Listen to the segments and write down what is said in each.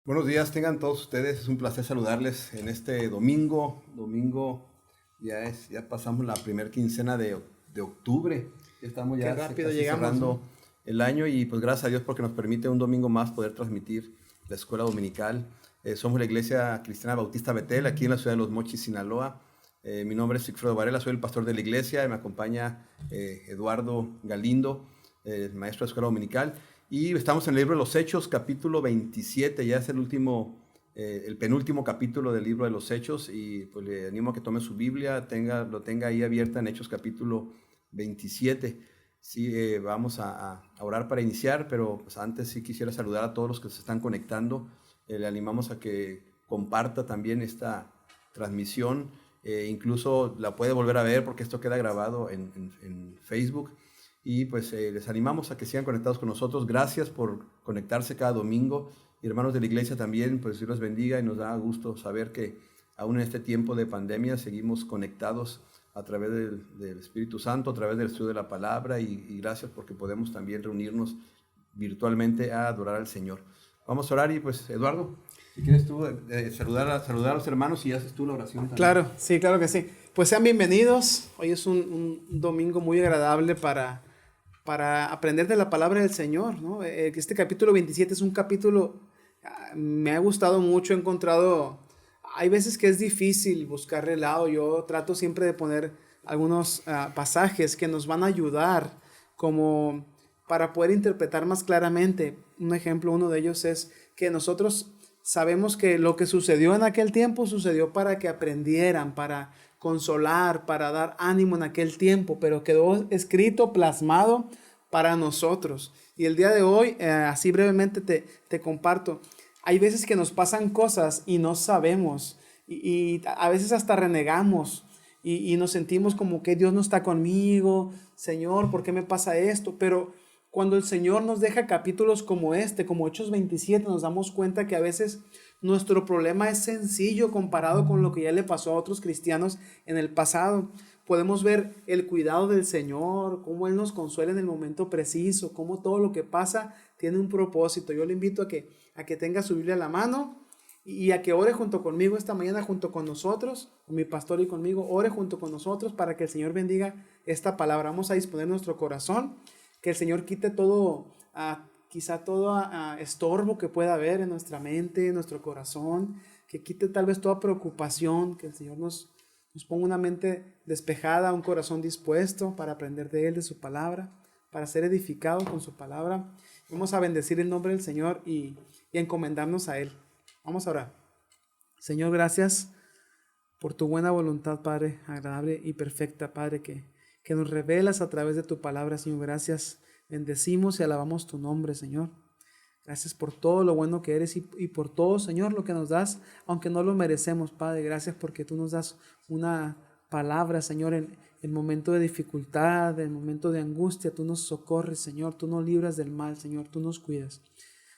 Buenos días, tengan todos ustedes. Es un placer saludarles en este domingo. Ya pasamos la primera quincena de octubre. Ya estamos Qué ya rápido casi llegamos, ¿no? cerrando el año y pues gracias a Dios porque nos permite un domingo más poder transmitir la escuela dominical. Somos la Iglesia Cristiana Bautista Betel aquí en la ciudad de Los Mochis, Sinaloa. Mi nombre es Sigfredo Varela, soy el pastor de la iglesia y me acompaña Eduardo Galindo, maestro de escuela dominical. Y estamos en el libro de los Hechos, capítulo 27, ya es el penúltimo capítulo del libro de los Hechos, y pues le animo a que tome su Biblia, lo tenga ahí abierta en Hechos capítulo 27. Sí, vamos a orar para iniciar, pero pues antes sí quisiera saludar a todos los que se están conectando. Le animamos a que comparta también esta transmisión, incluso la puede volver a ver porque esto queda grabado en Facebook. Y pues les animamos a que sigan conectados con nosotros. Gracias por conectarse cada domingo. Y hermanos de la iglesia también, pues Dios los bendiga y nos da gusto saber que aún en este tiempo de pandemia seguimos conectados a través del Espíritu Santo, a través del estudio de la palabra y gracias porque podemos también reunirnos virtualmente a adorar al Señor. Vamos a orar y pues Eduardo, si quieres tú saludar a los hermanos y haces tú la oración también. Claro, sí, claro que sí. Pues sean bienvenidos. Hoy es un domingo muy agradable para aprender de la palabra del Señor, ¿no? Este capítulo 27 es un capítulo, me ha gustado mucho, he encontrado, hay veces que es difícil buscarle el lado. Yo trato siempre de poner algunos pasajes que nos van a ayudar como para poder interpretar más claramente. Un ejemplo, uno de ellos es que nosotros sabemos que lo que sucedió en aquel tiempo sucedió para que aprendieran, para consolar, para dar ánimo en aquel tiempo, pero quedó escrito, plasmado para nosotros. Y el día de hoy, así brevemente te comparto, hay veces que nos pasan cosas y no sabemos, y a veces hasta renegamos, y nos sentimos como que Dios no está conmigo, Señor, ¿por qué me pasa esto? Pero cuando el Señor nos deja capítulos como este, como Hechos 27, nos damos cuenta que a veces nuestro problema es sencillo comparado con lo que ya le pasó a otros cristianos en el pasado. Podemos ver el cuidado del Señor, cómo Él nos consuela en el momento preciso, cómo todo lo que pasa tiene un propósito. Yo le invito a que tenga su Biblia a la mano y a que ore junto conmigo esta mañana, junto con nosotros, con mi pastor y conmigo, ore junto con nosotros para que el Señor bendiga esta palabra. Vamos a disponer nuestro corazón, que el Señor quite todo, quizá todo estorbo que pueda haber en nuestra mente, en nuestro corazón, que quite tal vez toda preocupación, que el Señor nos ponga una mente despejada, un corazón dispuesto para aprender de Él, de su palabra, para ser edificado con su palabra. Vamos a bendecir el nombre del Señor y encomendarnos a Él. Vamos a orar. Señor, gracias por tu buena voluntad, Padre, agradable y perfecta, Padre, que nos revelas a través de tu palabra, Señor. Gracias, bendecimos y alabamos tu nombre, Señor. Gracias por todo lo bueno que eres y por todo, Señor, lo que nos das, aunque no lo merecemos, Padre. Gracias porque tú nos das una palabra, Señor, en momento de dificultad, en momento de angustia. Tú nos socorres, Señor. Tú nos libras del mal, Señor. Tú nos cuidas.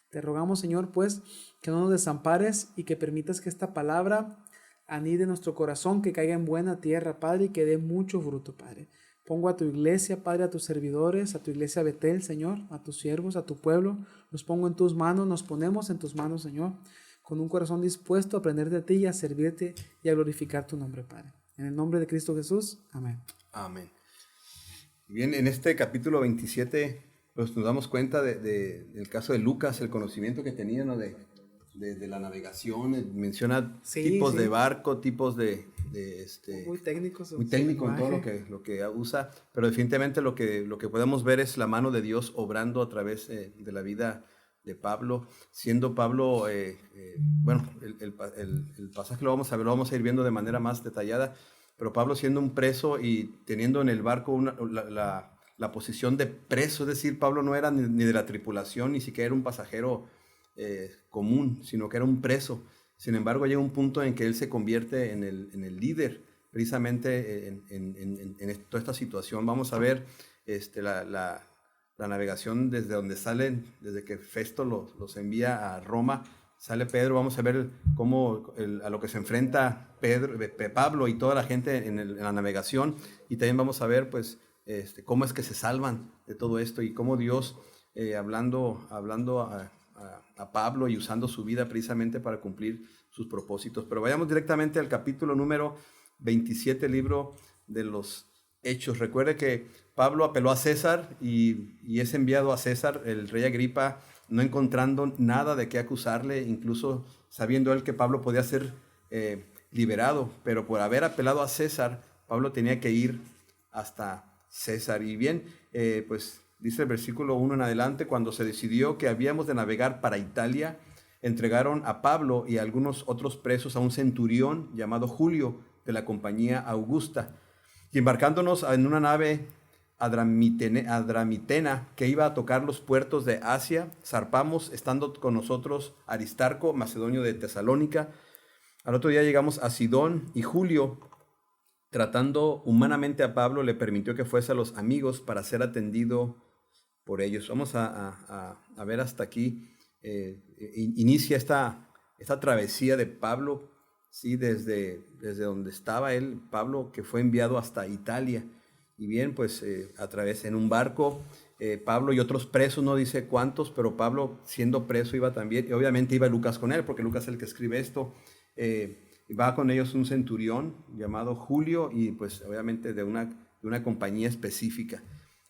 Te rogamos, Señor, pues, que no nos desampares y que permitas que esta palabra anide en nuestro corazón, que caiga en buena tierra, Padre, y que dé mucho fruto, Padre. Pongo a tu iglesia, Padre, a tus servidores, a tu iglesia Betel, Señor, a tus siervos, a tu pueblo. Los pongo en tus manos, nos ponemos en tus manos, Señor, con un corazón dispuesto a aprender de ti y a servirte y a glorificar tu nombre, Padre. En el nombre de Cristo Jesús, amén. Amén. Bien, en este capítulo 27, pues nos damos cuenta del caso de Lucas, el conocimiento que tenía, ¿no? de la navegación. Menciona tipos de barco, tipos muy técnicos, muy técnico en todo lo que usa, pero definitivamente lo que podemos ver es la mano de Dios obrando a través de la vida de Pablo, siendo Pablo, bueno, el pasaje lo vamos a ir viendo de manera más detallada, pero Pablo siendo un preso y teniendo en el barco la posición de preso, es decir, Pablo no era ni de la tripulación, ni siquiera era un pasajero común, sino que era un preso. Sin embargo, llega un punto en que él se convierte en el líder, precisamente en toda esta situación. Vamos a ver la navegación desde donde salen, desde que Festo los envía a Roma, sale Pedro. Vamos a ver cómo a lo que se enfrenta Pablo y toda la gente en la navegación, y también vamos a ver pues cómo es que se salvan de todo esto y cómo Dios, hablando a Pablo y usando su vida precisamente para cumplir sus propósitos. Pero vayamos directamente al capítulo número 27, libro de los Hechos. Recuerde que Pablo apeló a César y es enviado a César, el rey Agripa, no encontrando nada de qué acusarle, incluso sabiendo él que Pablo podía ser liberado, pero por haber apelado a César, Pablo tenía que ir hasta César. Y bien, pues dice el versículo 1 en adelante: cuando se decidió que habíamos de navegar para Italia, entregaron a Pablo y a algunos otros presos a un centurión llamado Julio, de la compañía Augusta, y embarcándonos en una nave adramitena que iba a tocar los puertos de Asia, zarpamos, estando con nosotros Aristarco, macedonio de Tesalónica. Al otro día llegamos a Sidón, y Julio, tratando humanamente a Pablo, le permitió que fuese a los amigos para ser atendido por ellos. Vamos a ver hasta aquí. Inicia esta travesía de Pablo, ¿sí? Desde donde estaba él, Pablo, que fue enviado hasta Italia. Y bien, pues a través en un barco, Pablo y otros presos, no dice cuántos, pero Pablo, siendo preso, iba también, y obviamente iba Lucas con él, porque Lucas es el que escribe esto. Va con ellos un centurión llamado Julio, y pues obviamente de una compañía específica.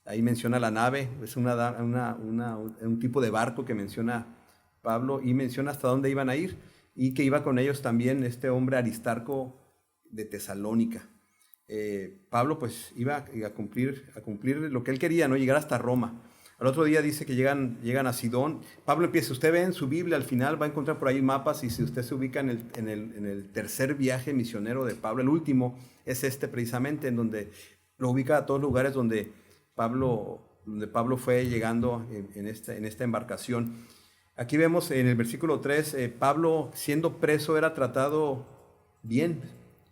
Ahí menciona la nave, es un tipo de barco que menciona Pablo, y menciona hasta dónde iban a ir, y que iba con ellos también este hombre Aristarco de Tesalónica. Pablo pues iba a cumplir lo que él quería, ¿no? Llegar hasta Roma. Al otro día dice que llegan a Sidón. Pablo empieza, usted ve en su Biblia, al final va a encontrar por ahí mapas, y si usted se ubica en el tercer viaje misionero de Pablo, el último es precisamente, en donde lo ubica a todos los lugares donde Pablo fue llegando en esta embarcación. Aquí vemos en el versículo 3, Pablo, siendo preso, era tratado bien.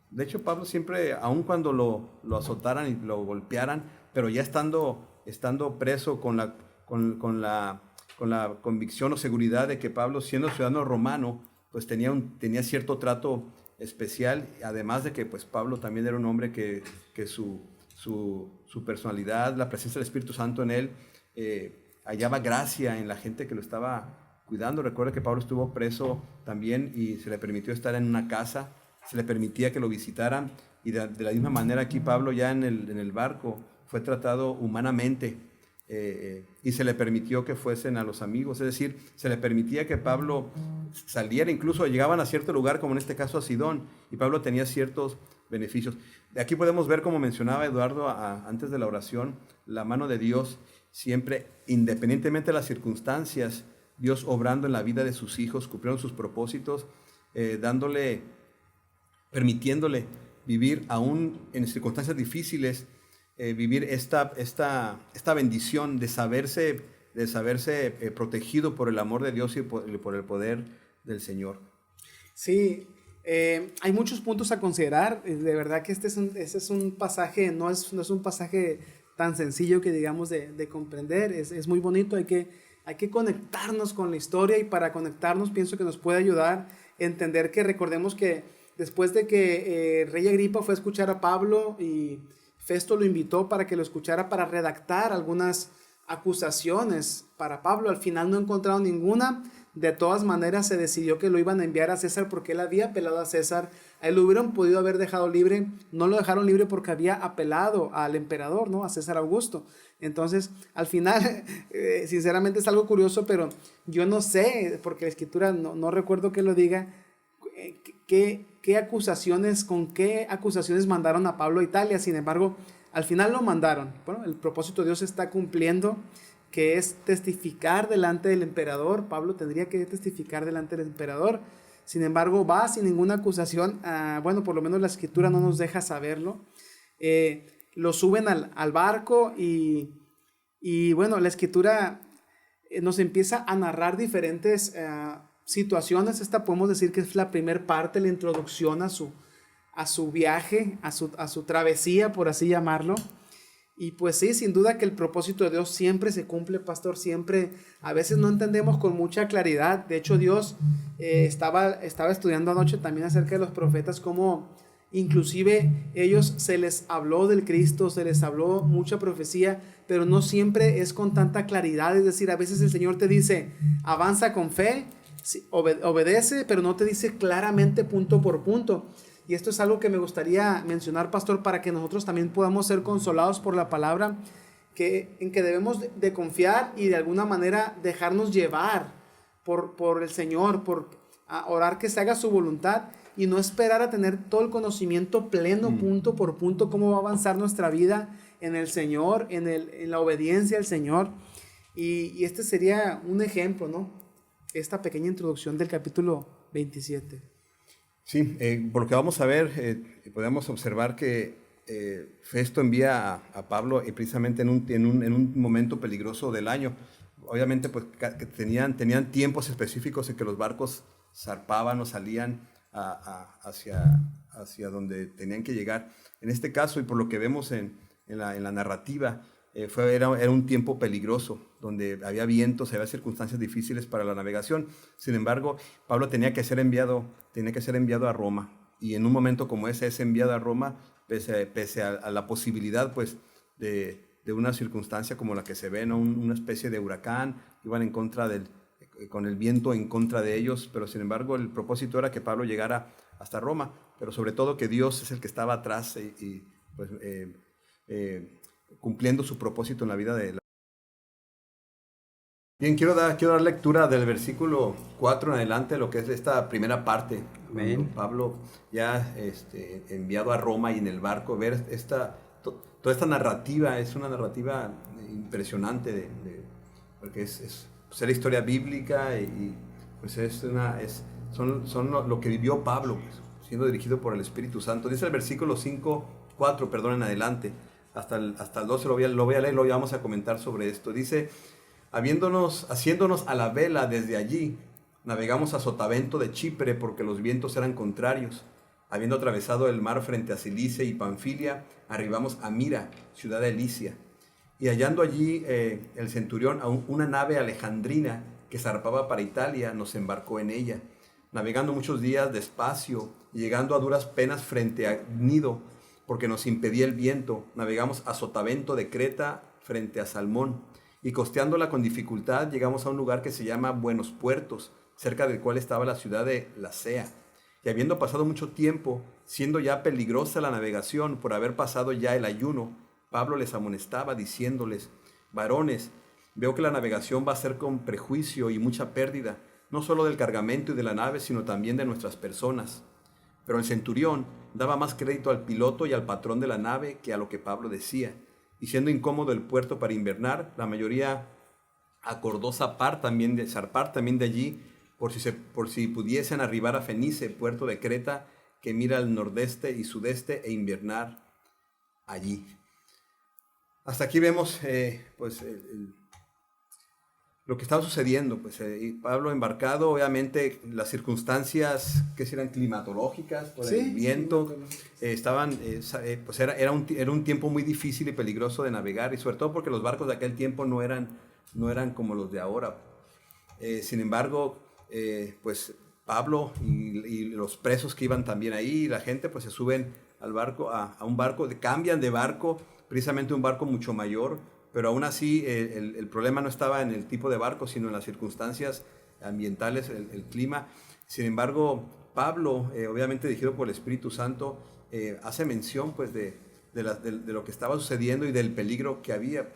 De hecho, Pablo siempre, aun cuando lo azotaran y lo golpearan, pero ya estando preso con la convicción o seguridad de que Pablo, siendo ciudadano romano, pues tenía cierto trato especial, además de que pues Pablo también era un hombre que su personalidad, la presencia del Espíritu Santo en él, hallaba gracia en la gente que lo estaba cuidando. Recuerda que Pablo estuvo preso también y se le permitió estar en una casa, se le permitía que lo visitaran, y de la misma manera aquí Pablo ya en el barco fue tratado humanamente, y se le permitió que fuesen a los amigos, es decir, se le permitía que Pablo saliera, incluso llegaban a cierto lugar, como en este caso a Sidón, y Pablo tenía ciertos beneficios. De aquí podemos ver, como mencionaba Eduardo antes de la oración, la mano de Dios siempre, independientemente de las circunstancias, Dios obrando en la vida de sus hijos, cumpliendo sus propósitos, permitiéndole vivir aún en circunstancias difíciles, vivir esta bendición de saberse protegido por el amor de Dios y por el poder del Señor. Sí, hay muchos puntos a considerar. De verdad que este es un pasaje, no es un pasaje tan sencillo que digamos de comprender. Es muy bonito, hay que conectarnos con la historia, y para conectarnos pienso que nos puede ayudar a entender que, recordemos que después de que el rey Agripa fue a escuchar a Pablo y Festo lo invitó para que lo escuchara para redactar algunas acusaciones para Pablo, al final no encontraron ninguna. De todas maneras se decidió que lo iban a enviar a César porque él había apelado a César. A él lo hubieran podido haber dejado libre, no lo dejaron libre porque había apelado al emperador, ¿no? A César Augusto. Entonces, al final, sinceramente es algo curioso, pero yo no sé, porque la Escritura no recuerdo que lo diga, con qué acusaciones mandaron a Pablo a Italia. Sin embargo, al final lo mandaron. Bueno, el propósito de Dios se está cumpliendo, que es testificar delante del emperador. Pablo tendría que testificar delante del emperador. Sin embargo, va sin ninguna acusación. Bueno, por lo menos la Escritura no nos deja saberlo. Lo suben al barco y bueno, la Escritura nos empieza a narrar diferentes situaciones. Esta podemos decir que es la primera parte, la introducción a su viaje, a su travesía, por así llamarlo. Y pues sí, sin duda que el propósito de Dios siempre se cumple, pastor, siempre. A veces no entendemos con mucha claridad. De hecho, Dios estaba estudiando anoche también acerca de los profetas, cómo inclusive ellos se les habló del Cristo, se les habló mucha profecía, pero no siempre es con tanta claridad. Es decir, a veces el Señor te dice, avanza con fe, sí, obedece, pero no te dice claramente punto por punto. Y esto es algo que me gustaría mencionar, pastor, para que nosotros también podamos ser consolados por la palabra, en que debemos de confiar y de alguna manera dejarnos llevar por el Señor, por orar que se haga su voluntad y no esperar a tener todo el conocimiento pleno, punto por punto, cómo va a avanzar nuestra vida en el Señor, en la obediencia al Señor. Y este sería un ejemplo, ¿no? Esta pequeña introducción del capítulo 27. Sí, por lo que vamos a ver, podemos observar que Festo envía a Pablo precisamente en un momento peligroso del año. Obviamente, pues que tenían tiempos específicos en que los barcos zarpaban o salían hacia donde tenían que llegar. En este caso, y por lo que vemos en la narrativa, era un tiempo peligroso, donde había vientos, había circunstancias difíciles para la navegación. Sin embargo, Pablo tenía que ser enviado a Roma. Y en un momento como ese es enviado a Roma, pese a la posibilidad pues, de una circunstancia como la que se ve, ¿no? Una especie de huracán, iban en contra con el viento en contra de ellos, pero sin embargo el propósito era que Pablo llegara hasta Roma, pero sobre todo que Dios es el que estaba atrás pues, cumpliendo su propósito en la vida de la... Bien, quiero dar lectura del versículo 4 en adelante, lo que es esta primera parte. Pablo ya enviado a Roma y en el barco, ver toda esta narrativa, es una narrativa impresionante, porque es la historia bíblica y pues son lo que vivió Pablo, pues, siendo dirigido por el Espíritu Santo. Dice el versículo 4 en adelante, hasta el 12 lo voy a leer, lo vamos a comentar sobre esto. Dice: haciéndonos a la vela desde allí, navegamos a Sotavento de Chipre porque los vientos eran contrarios. Habiendo atravesado el mar frente a Cilicia y Panfilia, arribamos a Mira, ciudad de Licia. Y hallando allí el centurión a una nave alejandrina que zarpaba para Italia, nos embarcó en ella. Navegando muchos días despacio y llegando a duras penas frente a Gnido, porque nos impedía el viento, navegamos a Sotavento de Creta frente a Salmón. Y costeándola con dificultad llegamos a un lugar que se llama Buenos Puertos, cerca del cual estaba la ciudad de Lasea. Y habiendo pasado mucho tiempo, siendo ya peligrosa la navegación por haber pasado ya el ayuno, Pablo les amonestaba diciéndoles: varones, veo que la navegación va a ser con prejuicio y mucha pérdida, no solo del cargamento y de la nave, sino también de nuestras personas. Pero el centurión daba más crédito al piloto y al patrón de la nave que a lo que Pablo decía. Y siendo incómodo el puerto para invernar, la mayoría acordó zarpar también de allí, por si pudiesen arribar a Fenice, puerto de Creta, que mira al nordeste y sudeste, e invernar allí. Hasta aquí vemos lo que estaba sucediendo. Pues, Pablo embarcado, obviamente las circunstancias que eran climatológicas, por el viento, pues era un tiempo muy difícil y peligroso de navegar, y sobre todo porque los barcos de aquel tiempo no eran como los de ahora. Sin embargo, pues Pablo y los presos que iban también ahí, la gente pues se suben al barco, a un barco, cambian de barco, precisamente un barco mucho mayor, pero aún así el problema no estaba en el tipo de barco, sino en las circunstancias ambientales, el clima. Sin embargo, Pablo, obviamente dirigido por el Espíritu Santo, hace mención pues de lo que estaba sucediendo y del peligro que había.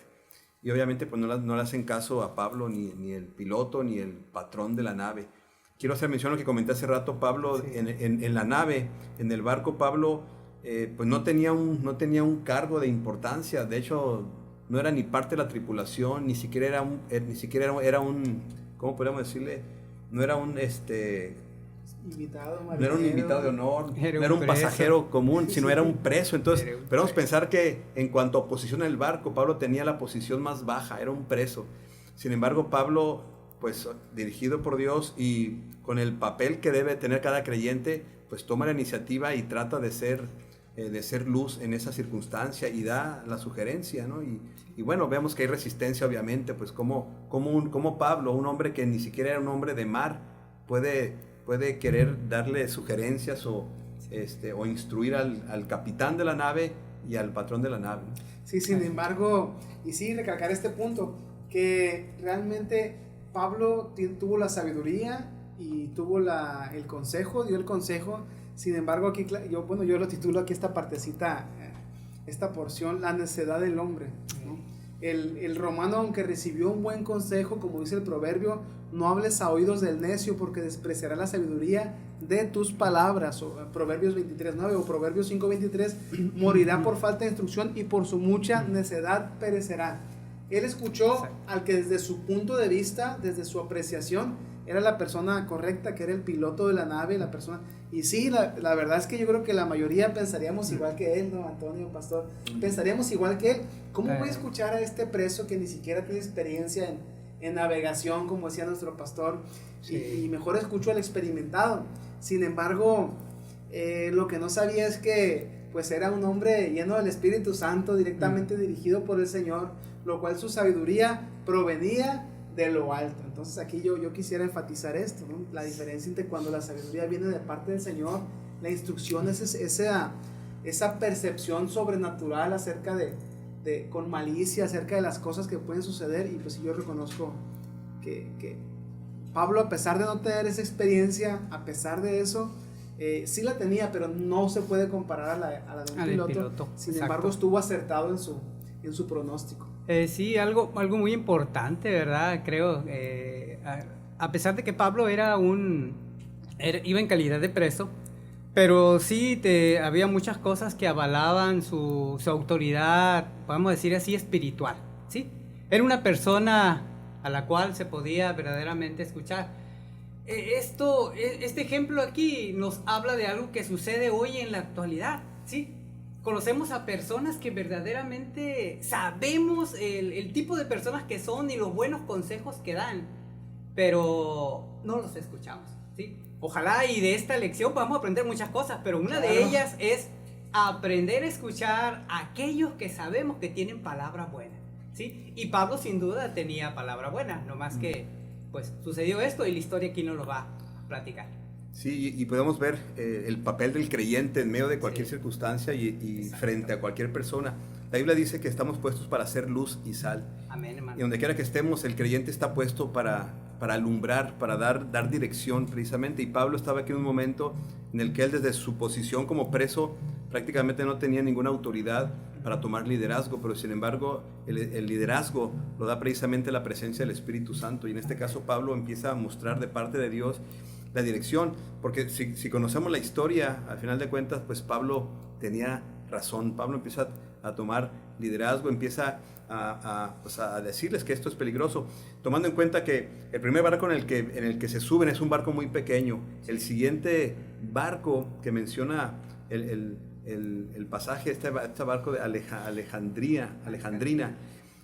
Y obviamente pues no le hacen caso a Pablo, ni el piloto, ni el patrón de la nave. Quiero hacer mención a lo que comenté hace rato. Pablo, en la nave, en el barco, Pablo pues no tenía un cargo de importancia. De hecho, no era ni parte de la tripulación, ni siquiera era un, ¿cómo podemos decirle? No era un invitado, no era un invitado de honor, no era un pasajero común, sino era un preso. Entonces, podemos pensar que en cuanto a posición en el barco, Pablo tenía la posición más baja, era un preso. Sin embargo, Pablo, pues dirigido por Dios y con el papel que debe tener cada creyente, pues toma la iniciativa y trata de ser luz en esa circunstancia y da la sugerencia, ¿no? Y bueno, vemos que hay resistencia, obviamente, pues como Pablo, un hombre que ni siquiera era un hombre de mar, puede querer darle sugerencias o instruir al capitán de la nave y al patrón de la nave. Sí, sin embargo, y sí, recalcar este punto, que realmente Pablo tuvo la sabiduría y tuvo el consejo, dio el consejo. Sin embargo, aquí yo lo titulo aquí esta partecita, esta porción, la necedad del hombre, ¿no? El romano, aunque recibió un buen consejo, como dice el proverbio, no hables a oídos del necio porque despreciará la sabiduría de tus palabras, o Proverbios 23:9 o Proverbios 5:23, morirá por falta de instrucción y por su mucha necedad perecerá. Él escuchó al que desde su punto de vista, desde su apreciación, era la persona correcta, que era el piloto de la nave, la persona. Y sí, la verdad es que yo creo que la mayoría pensaríamos igual que él, ¿no, Antonio, pastor? Pensaríamos igual que él. ¿Cómo voy a escuchar a este preso que ni siquiera tiene experiencia en navegación, como decía nuestro pastor? Sí. Y mejor escucho al experimentado. Sin embargo, lo que no sabía es que pues era un hombre lleno del Espíritu Santo, directamente dirigido por el Señor, lo cual su sabiduría provenía de lo alto. Entonces aquí yo quisiera enfatizar esto, ¿no? La diferencia entre cuando la sabiduría viene de parte del Señor, la instrucción es esa percepción sobrenatural acerca con malicia, acerca de las cosas que pueden suceder. Y pues yo reconozco que Pablo, a pesar de no tener esa experiencia, a pesar de eso, sí la tenía, pero no se puede comparar a la de un piloto. Sin embargo, estuvo acertado en su pronóstico. Sí, algo muy importante, ¿verdad? Creo, a pesar de que Pablo iba en calidad de preso, pero sí había muchas cosas que avalaban su autoridad, podemos decir así, espiritual, ¿sí? Era una persona a la cual se podía verdaderamente escuchar. Este ejemplo aquí nos habla de algo que sucede hoy en la actualidad, ¿sí? Conocemos a personas que verdaderamente sabemos el tipo de personas que son y los buenos consejos que dan, pero no los escuchamos, ¿sí? Ojalá y de esta lección podamos aprender muchas cosas, pero una de ellas es aprender a escuchar a aquellos que sabemos que tienen palabras buenas, ¿sí? Y Pablo sin duda tenía palabra buena, no más que pues sucedió esto y la historia aquí nos lo va a platicar. Sí, y podemos ver el papel del creyente en medio de cualquier circunstancia y frente a cualquier persona. La Biblia dice que estamos puestos para hacer luz y sal. Amén, hermano. Y donde quiera que estemos, el creyente está puesto para alumbrar, para dar dirección precisamente. Y Pablo estaba aquí en un momento en el que él, desde su posición como preso, prácticamente no tenía ninguna autoridad para tomar liderazgo, pero sin embargo el liderazgo lo da precisamente la presencia del Espíritu Santo. Y en este caso Pablo empieza a mostrar de parte de Dios la dirección, porque si conocemos la historia, al final de cuentas, pues Pablo tenía razón. Pablo empieza a tomar liderazgo, empieza a decirles que esto es peligroso, tomando en cuenta que el primer barco en el que se suben es un barco muy pequeño. El siguiente barco que menciona el pasaje, este barco de Alejandrina,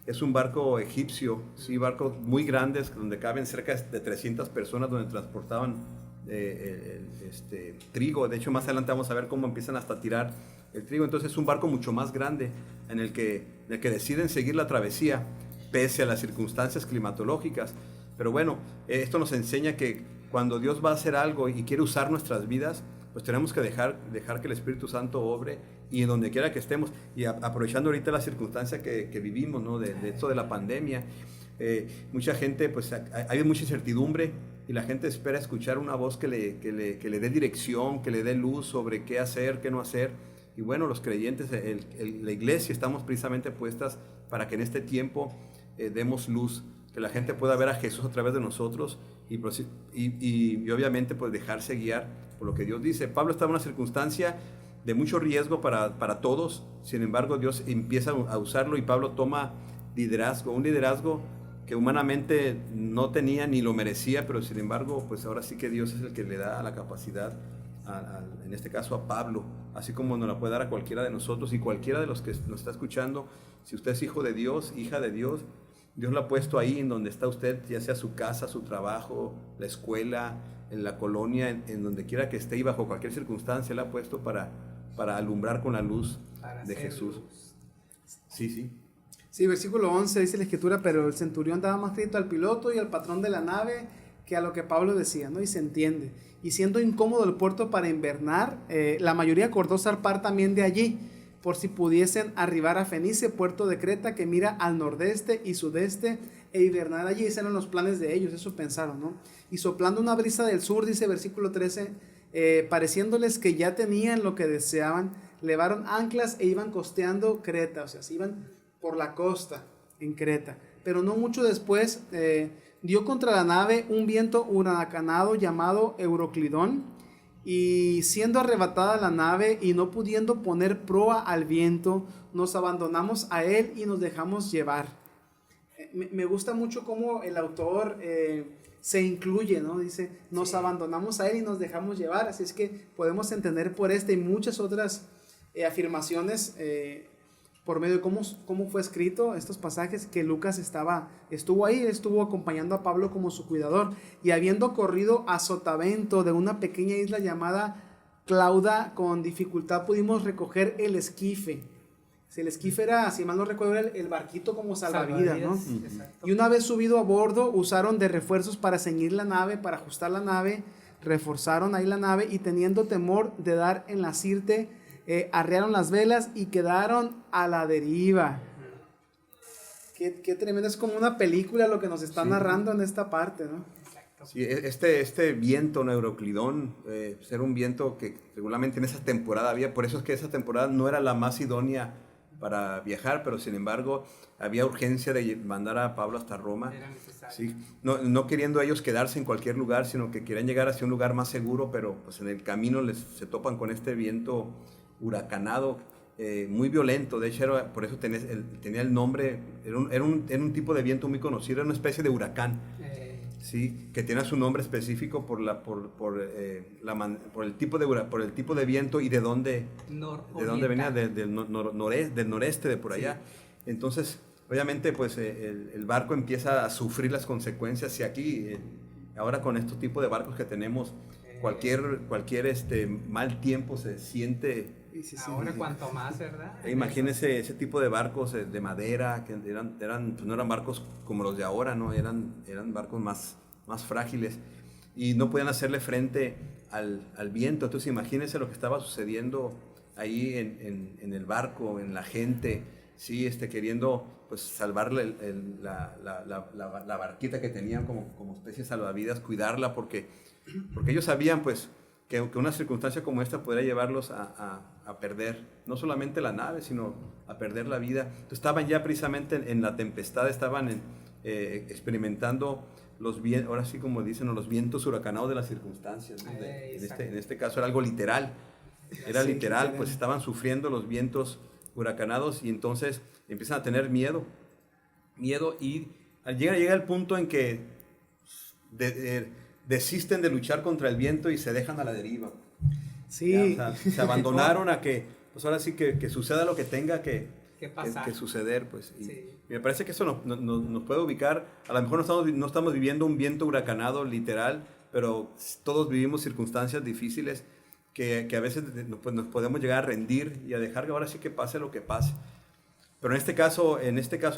es un barco egipcio, sí, barcos muy grandes donde caben cerca de 300 personas, donde transportaban trigo. De hecho, más adelante vamos a ver cómo empiezan hasta a tirar el trigo. Entonces es un barco mucho más grande en el que deciden seguir la travesía pese a las circunstancias climatológicas. Pero bueno, esto nos enseña que cuando Dios va a hacer algo y quiere usar nuestras vidas, pues tenemos que dejar que el Espíritu Santo obre, y en donde quiera que estemos. Y aprovechando ahorita la circunstancia que vivimos, ¿no? de esto de la pandemia, mucha gente, pues hay mucha incertidumbre, y la gente espera escuchar una voz que le dé dirección, que le dé luz sobre qué hacer, qué no hacer. Y bueno, los creyentes, la iglesia, estamos precisamente puestas para que en este tiempo demos luz, que la gente pueda ver a Jesús a través de nosotros y obviamente pues dejarse guiar por lo que Dios dice. Pablo estaba en una circunstancia de mucho riesgo para todos. Sin embargo, Dios empieza a usarlo y Pablo toma liderazgo, un liderazgo que humanamente no tenía ni lo merecía, pero sin embargo, pues ahora sí que Dios es el que le da la capacidad, en este caso a Pablo, así como nos la puede dar a cualquiera de nosotros y cualquiera de los que nos está escuchando. Si usted es hijo de Dios, hija de Dios, Dios lo ha puesto ahí en donde está usted, ya sea su casa, su trabajo, la escuela, en la colonia, en donde quiera que esté y bajo cualquier circunstancia, Él ha puesto para alumbrar con la luz de Jesús. Luz. Sí. Sí, versículo 11 dice la escritura: pero el centurión daba más crédito al piloto y al patrón de la nave que a lo que Pablo decía, ¿no? Y se entiende. Y siendo incómodo el puerto para invernar, la mayoría acordó zarpar también de allí. por si pudiesen arribar a Fenice, puerto de Creta, que mira al nordeste y sudeste, e hibernar allí. Esos eran los planes de ellos, eso pensaron, ¿no? Y soplando una brisa del sur, dice versículo 13, pareciéndoles que ya tenían lo que deseaban, levaron anclas e iban costeando Creta, o sea, se iban por la costa en Creta. Pero no mucho después dio contra la nave un viento huracanado llamado Euroclidón, y siendo arrebatada la nave y no pudiendo poner proa al viento, nos abandonamos a él y nos dejamos llevar. Me gusta mucho cómo el autor se incluye, ¿no? Dice, nos abandonamos a él y nos dejamos llevar. Así es que podemos entender por esta y muchas otras afirmaciones por medio de cómo fue escrito estos pasajes, que Lucas estuvo ahí, estuvo acompañando a Pablo como su cuidador, y habiendo corrido a sotavento de una pequeña isla llamada Clauda, con dificultad pudimos recoger el esquife. El esquife era, si mal no recuerdo, el barquito como salvavidas, ¿no? Y una vez subido a bordo, usaron de refuerzos para ceñir la nave, para ajustar la nave, reforzaron ahí la nave, y teniendo temor de dar en la sirte, arrearon las velas y quedaron a la deriva. Qué tremendo, es como una película lo que nos está narrando en esta parte, ¿no? Sí, este viento Euroclidón, era un viento que regularmente en esa temporada había, por eso es que esa temporada no era la más idónea para viajar, pero sin embargo había urgencia de mandar a Pablo hasta Roma. Era necesario. Sí, no queriendo ellos quedarse en cualquier lugar, sino que querían llegar hacia un lugar más seguro, pero pues en el camino se topan con este viento huracanado, muy violento. De hecho por eso tenía el nombre, era un tipo de viento muy conocido, era una especie de huracán, sí, que tenía su nombre específico por el tipo de viento y de dónde venía, del noreste, de por allá. Sí. Entonces obviamente pues el barco empieza a sufrir las consecuencias, y aquí ahora con estos tipos de barcos que tenemos, cualquier mal tiempo se siente. Ahora cuanto más, ¿verdad? Imagínense ese tipo de barcos de madera, que pues no eran barcos como los de ahora, ¿no? Eran barcos más frágiles, y no podían hacerle frente al viento. Entonces imagínense lo que estaba sucediendo ahí en el barco, en la gente, ¿sí? Queriendo pues salvarle la barquita que tenían como especie de salvavidas, cuidarla, porque ellos sabían pues que una circunstancia como esta podría llevarlos a perder no solamente la nave, sino a perder la vida. Entonces estaban ya precisamente en la tempestad, estaban experimentando ahora sí como dicen, los vientos huracanados de las circunstancias, ¿no? En este caso era algo literal, literal, pues estaban sufriendo los vientos huracanados, y entonces empiezan a tener miedo, y llega el punto en que desisten de luchar contra el viento y se dejan a la deriva. Sí. Ya, o sea, se abandonaron a que, pues ahora sí que suceda lo que tenga que suceder, pues. Y me parece que eso nos puede ubicar. A lo mejor no estamos viviendo un viento huracanado literal, pero todos vivimos circunstancias difíciles que a veces pues, nos podemos llegar a rendir y a dejar que ahora sí que pase lo que pase. Pero en este caso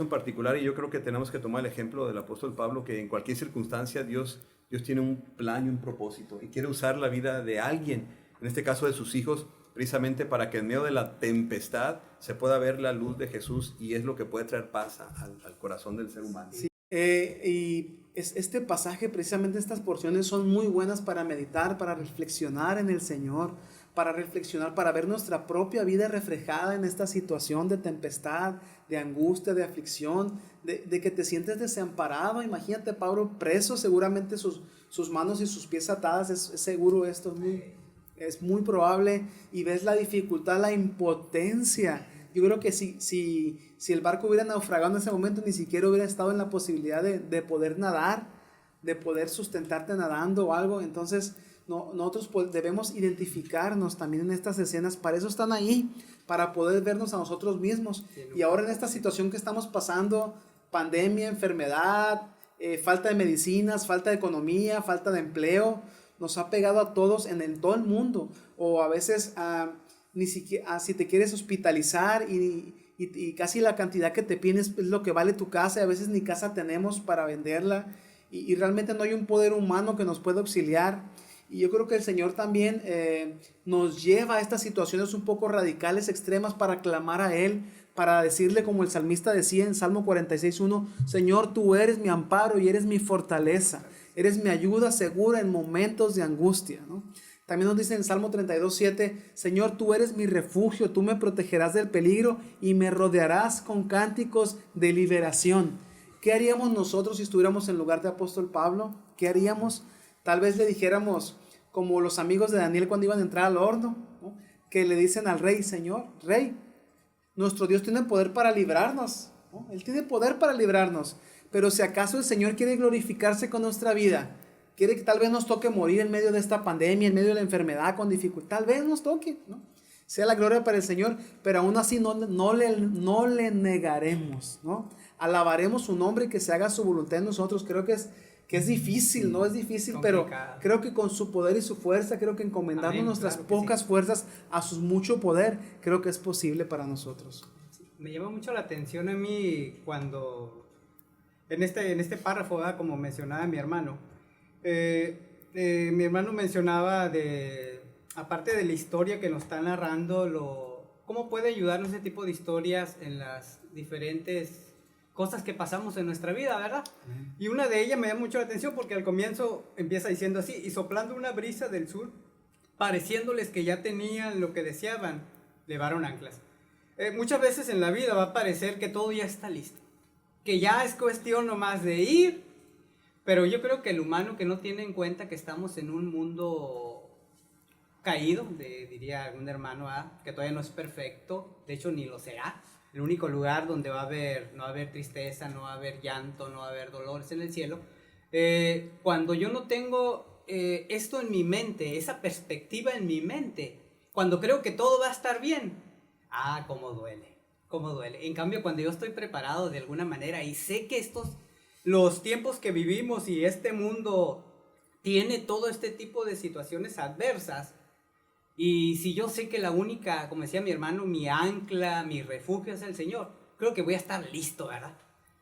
en particular, y yo creo que tenemos que tomar el ejemplo del apóstol Pablo, que en cualquier circunstancia Dios tiene un plan y un propósito, y quiere usar la vida de alguien, en este caso de sus hijos, precisamente para que en medio de la tempestad se pueda ver la luz de Jesús, y es lo que puede traer paz al corazón del ser humano. Sí. Y este pasaje, precisamente estas porciones son muy buenas para meditar, para reflexionar en el Señor, para reflexionar, para ver nuestra propia vida reflejada en esta situación de tempestad, de angustia, de aflicción, de que te sientes desamparado. Imagínate, Pablo preso, seguramente sus manos y sus pies atadas, es seguro esto, es muy probable, y ves la dificultad, la impotencia. Yo creo que si el barco hubiera naufragado en ese momento, ni siquiera hubiera estado en la posibilidad de poder nadar, de poder sustentarte nadando o algo. Entonces nosotros debemos identificarnos también en estas escenas. Para eso están ahí, para poder vernos a nosotros mismos. Y ahora en esta situación que estamos pasando, pandemia, enfermedad, falta de medicinas, falta de economía, falta de empleo, nos ha pegado a todos en todo el mundo. O a veces ni siquiera si te quieres hospitalizar y casi la cantidad que te piden es lo que vale tu casa, y a veces ni casa tenemos para venderla, y realmente no hay un poder humano que nos pueda auxiliar. Y yo creo que el Señor también nos lleva a estas situaciones un poco radicales, extremas, para clamar a Él, para decirle como el salmista decía en Salmo 46:1, Señor, tú eres mi amparo y eres mi fortaleza, eres mi ayuda segura en momentos de angustia, ¿no? También nos dice en Salmo 32:7, Señor, tú eres mi refugio, tú me protegerás del peligro y me rodearás con cánticos de liberación. ¿Qué haríamos nosotros si estuviéramos en lugar de apóstol Pablo? ¿Qué haríamos? Tal vez le dijéramos, como los amigos de Daniel cuando iban a entrar al horno, ¿no? Que le dicen al rey, Señor, rey, nuestro Dios tiene poder para librarnos, ¿no? Él tiene poder para librarnos, pero si acaso el Señor quiere glorificarse con nuestra vida, quiere que tal vez nos toque morir en medio de esta pandemia, en medio de la enfermedad, con dificultad, tal vez nos toque, ¿no? Sea la gloria para el Señor, pero aún así no le negaremos, ¿no? Alabaremos su nombre y que se haga su voluntad en nosotros. Creo que es difícil, ¿no? Es difícil, complicado. Pero creo que con su poder y su fuerza, creo que encomendando nuestras pocas fuerzas a su mucho poder, creo que es posible para nosotros. Me llama mucho la atención a mí cuando, en este párrafo, ¿verdad? Como mencionaba mi hermano, mi hermano mencionaba aparte de la historia que nos está narrando, cómo puede ayudarnos ese tipo de historias en las diferentes cosas que pasamos en nuestra vida, ¿verdad? Y una de ellas me llama mucho la atención porque al comienzo empieza diciendo así, y soplando una brisa del sur, pareciéndoles que ya tenían lo que deseaban, levaron anclas. Muchas veces en la vida va a parecer que todo ya está listo, que ya es cuestión nomás de ir, pero yo creo que el humano que no tiene en cuenta que estamos en un mundo caído, diría algún hermano, que todavía no es perfecto, de hecho ni lo será. El único lugar donde no va a haber tristeza, no va a haber llanto, no va a haber dolores en el cielo. Cuando yo no tengo esto en mi mente, esa perspectiva en mi mente, cuando creo que todo va a estar bien, cómo duele. En cambio, cuando yo estoy preparado de alguna manera y sé que los tiempos que vivimos y este mundo tiene todo este tipo de situaciones adversas, y si yo sé que la única, como decía mi hermano, mi ancla, mi refugio es el Señor, creo que voy a estar listo, ¿verdad?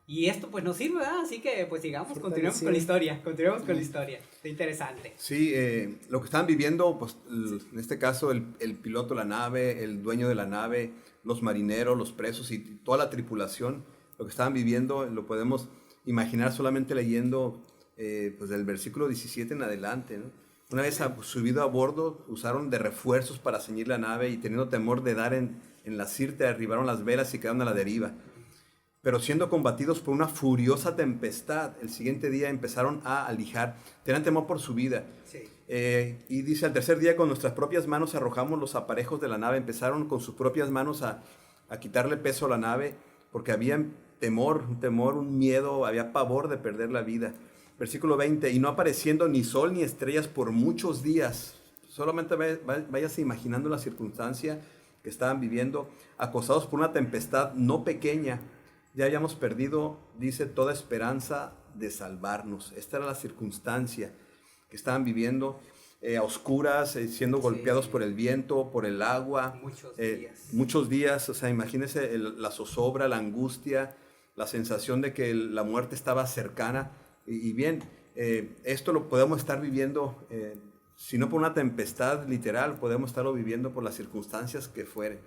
Y esto pues nos sirve, ¿verdad? Así que pues sigamos, continuemos con la historia, Está interesante. Sí, lo que estaban viviendo, pues en este caso el piloto de la nave, el dueño de la nave, los marineros, los presos y toda la tripulación, lo que estaban viviendo lo podemos imaginar solamente leyendo pues del versículo 17 en adelante, ¿no? Una vez subido a bordo, usaron de refuerzos para ceñir la nave y teniendo temor de dar en la sirte, derribaron las velas y quedaron a la deriva. Pero siendo combatidos por una furiosa tempestad, el siguiente día empezaron a alijar, tenían temor por su vida. Sí. Y dice, al tercer día con nuestras propias manos arrojamos los aparejos de la nave, empezaron con sus propias manos a quitarle peso a la nave, porque había temor, un miedo, había pavor de perder la vida. Versículo 20, y no apareciendo ni sol ni estrellas por muchos días. Solamente váyase imaginando la circunstancia que estaban viviendo, acosados por una tempestad no pequeña. Ya habíamos perdido, dice, toda esperanza de salvarnos. Esta era la circunstancia que estaban viviendo, a oscuras, siendo golpeados por el viento, por el agua. Muchos días, o sea, imagínense la zozobra, la angustia, la sensación de que la muerte estaba cercana. Y bien, esto lo podemos estar viviendo, si no por una tempestad literal, podemos estarlo viviendo por las circunstancias que fueren.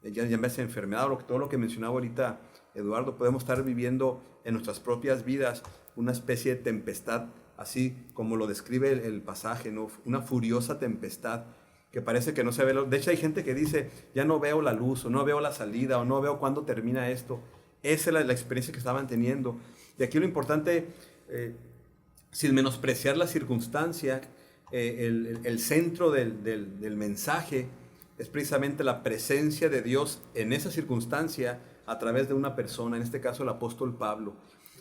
Ya sea enfermedad o todo lo que mencionaba ahorita Eduardo, podemos estar viviendo en nuestras propias vidas una especie de tempestad, así como lo describe el pasaje, ¿no? Una furiosa tempestad que parece que no se ve. De hecho, hay gente que dice, ya no veo la luz, o no veo la salida, o no veo cuándo termina esto. Esa es la experiencia que estaban teniendo. Y aquí lo importante, sin menospreciar la circunstancia, el centro del mensaje es precisamente la presencia de Dios en esa circunstancia a través de una persona, en este caso el apóstol Pablo,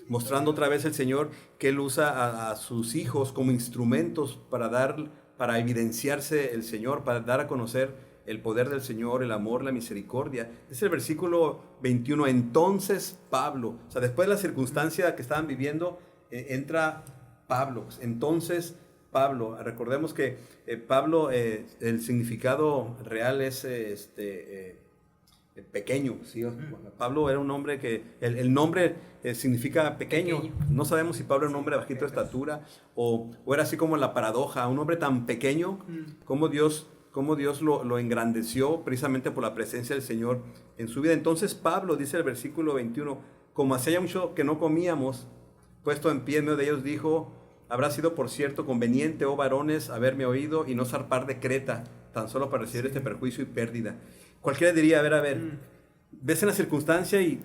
mostrando otra vez el Señor que Él usa a sus hijos como instrumentos para evidenciarse el Señor, para dar a conocer el poder del Señor, el amor, la misericordia. Es el versículo 21. Entonces Pablo, o sea, después de la circunstancia que estaban viviendo, entra Pablo. Entonces Pablo, recordemos que Pablo, el significado real es pequeño, ¿sí? Pablo era un hombre que, el nombre significa pequeño. No sabemos si Pablo era un hombre bajito de estatura o era así como la paradoja, un hombre tan pequeño como Dios lo engrandeció precisamente por la presencia del Señor en su vida. Entonces Pablo, dice el versículo 21, como hacía mucho que no comíamos, puesto en pie en medio de ellos, dijo: habrá sido por cierto conveniente, oh varones, haberme oído y no zarpar de Creta, tan solo para recibir este perjuicio y pérdida. Cualquiera diría, a ver, ves en la circunstancia y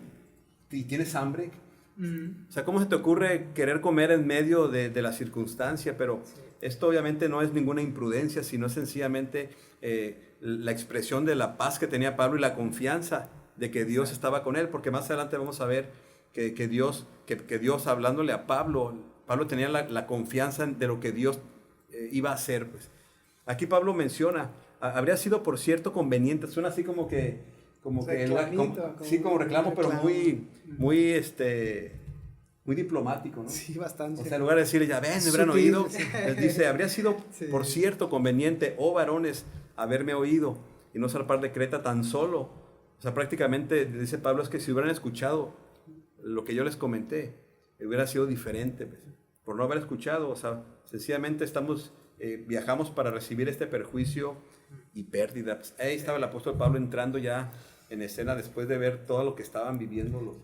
tienes hambre. O sea, ¿cómo se te ocurre querer comer en medio de la circunstancia? Pero esto obviamente no es ninguna imprudencia, sino sencillamente la expresión de la paz que tenía Pablo y la confianza de que Dios estaba con él, porque más adelante vamos a ver que Dios hablándole a Pablo tenía la confianza de lo que Dios iba a hacer. Pues. Aquí Pablo menciona, habría sido por cierto conveniente, suena así como reclamo, pero muy diplomático, ¿no? Sí, bastante. O sea, en lugar de decirle, ya ven, me habrán oído, les dice, habría sido por cierto conveniente, oh varones, haberme oído y no zarpar de Creta tan solo. O sea, prácticamente, dice Pablo, es que si hubieran escuchado lo que yo les comenté, hubiera sido diferente, pues. Por no haber escuchado, o sea, sencillamente viajamos para recibir este perjuicio y pérdida. Pues ahí estaba el apóstol Pablo entrando ya en escena después de ver todo lo que estaban viviendo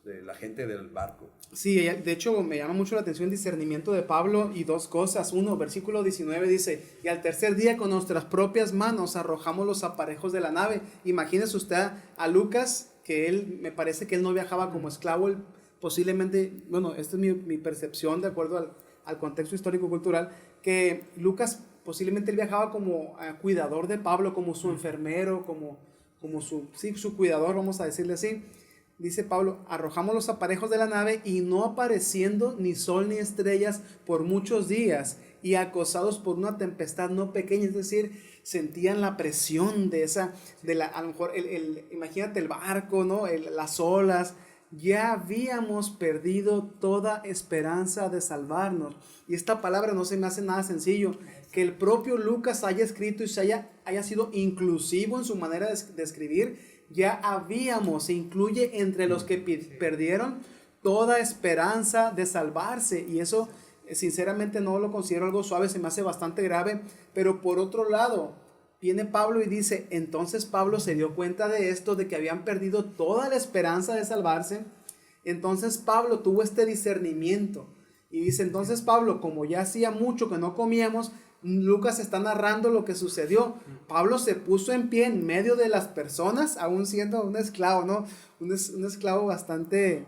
la gente del barco. Sí, de hecho me llama mucho la atención el discernimiento de Pablo y dos cosas. Uno, versículo 19 dice: y al tercer día con nuestras propias manos arrojamos los aparejos de la nave. Imagínese usted a Lucas, que me parece que él no viajaba como esclavo, él posiblemente, bueno, esta es mi percepción de acuerdo al contexto histórico-cultural, que Lucas posiblemente él viajaba como cuidador de Pablo, como su enfermero, como su cuidador, vamos a decirle así. Dice Pablo: arrojamos los aparejos de la nave y no apareciendo ni sol ni estrellas por muchos días y acosados por una tempestad no pequeña, es decir, sentían la presión a lo mejor imagínate el barco, ¿no? Las olas. Ya habíamos perdido toda esperanza de salvarnos. Y esta palabra no se me hace nada sencillo. Que el propio Lucas haya escrito y haya sido inclusivo en su manera de escribir. Ya habíamos, se incluye entre los que perdieron toda esperanza de salvarse. Y eso sinceramente no lo considero algo suave, se me hace bastante grave. Pero por otro lado, viene Pablo y dice, entonces Pablo se dio cuenta de esto, de que habían perdido toda la esperanza de salvarse. Entonces Pablo tuvo este discernimiento y dice, entonces Pablo, como ya hacía mucho que no comíamos, Lucas está narrando lo que sucedió. Pablo se puso en pie en medio de las personas, aún siendo un esclavo, ¿no? Un esclavo bastante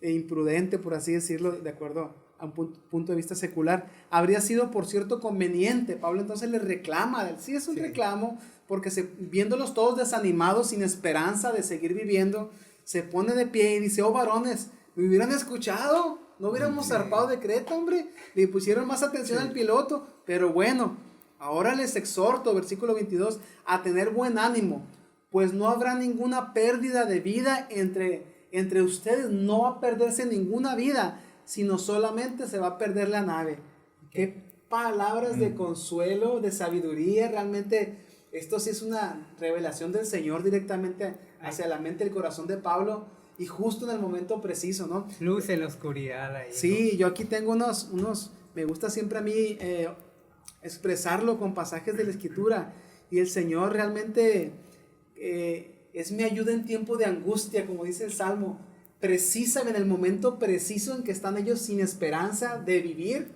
imprudente, por así decirlo, de acuerdo a un punto de vista secular. Habría sido, por cierto, conveniente. Pablo entonces le reclama, sí es un reclamo, porque viéndolos todos desanimados, sin esperanza de seguir viviendo, se pone de pie y dice, oh varones, me hubieran escuchado, no hubiéramos zarpado de Creta, hombre, le pusieron más atención al piloto, pero bueno, ahora les exhorto, versículo 22, a tener buen ánimo, pues no habrá ninguna pérdida de vida entre ustedes, no va a perderse ninguna vida, sino solamente se va a perder la nave. Qué palabras de consuelo, de sabiduría, realmente esto sí es una revelación del Señor directamente hacia la mente y el corazón de Pablo, y justo en el momento preciso, ¿no? Luz en la oscuridad ahí, sí, ¿no? Yo aquí tengo unos, me gusta siempre a mí expresarlo con pasajes de la Escritura, y el Señor realmente es mi ayuda en tiempo de angustia, como dice el Salmo. Precisa en el momento preciso en que están ellos sin esperanza de vivir,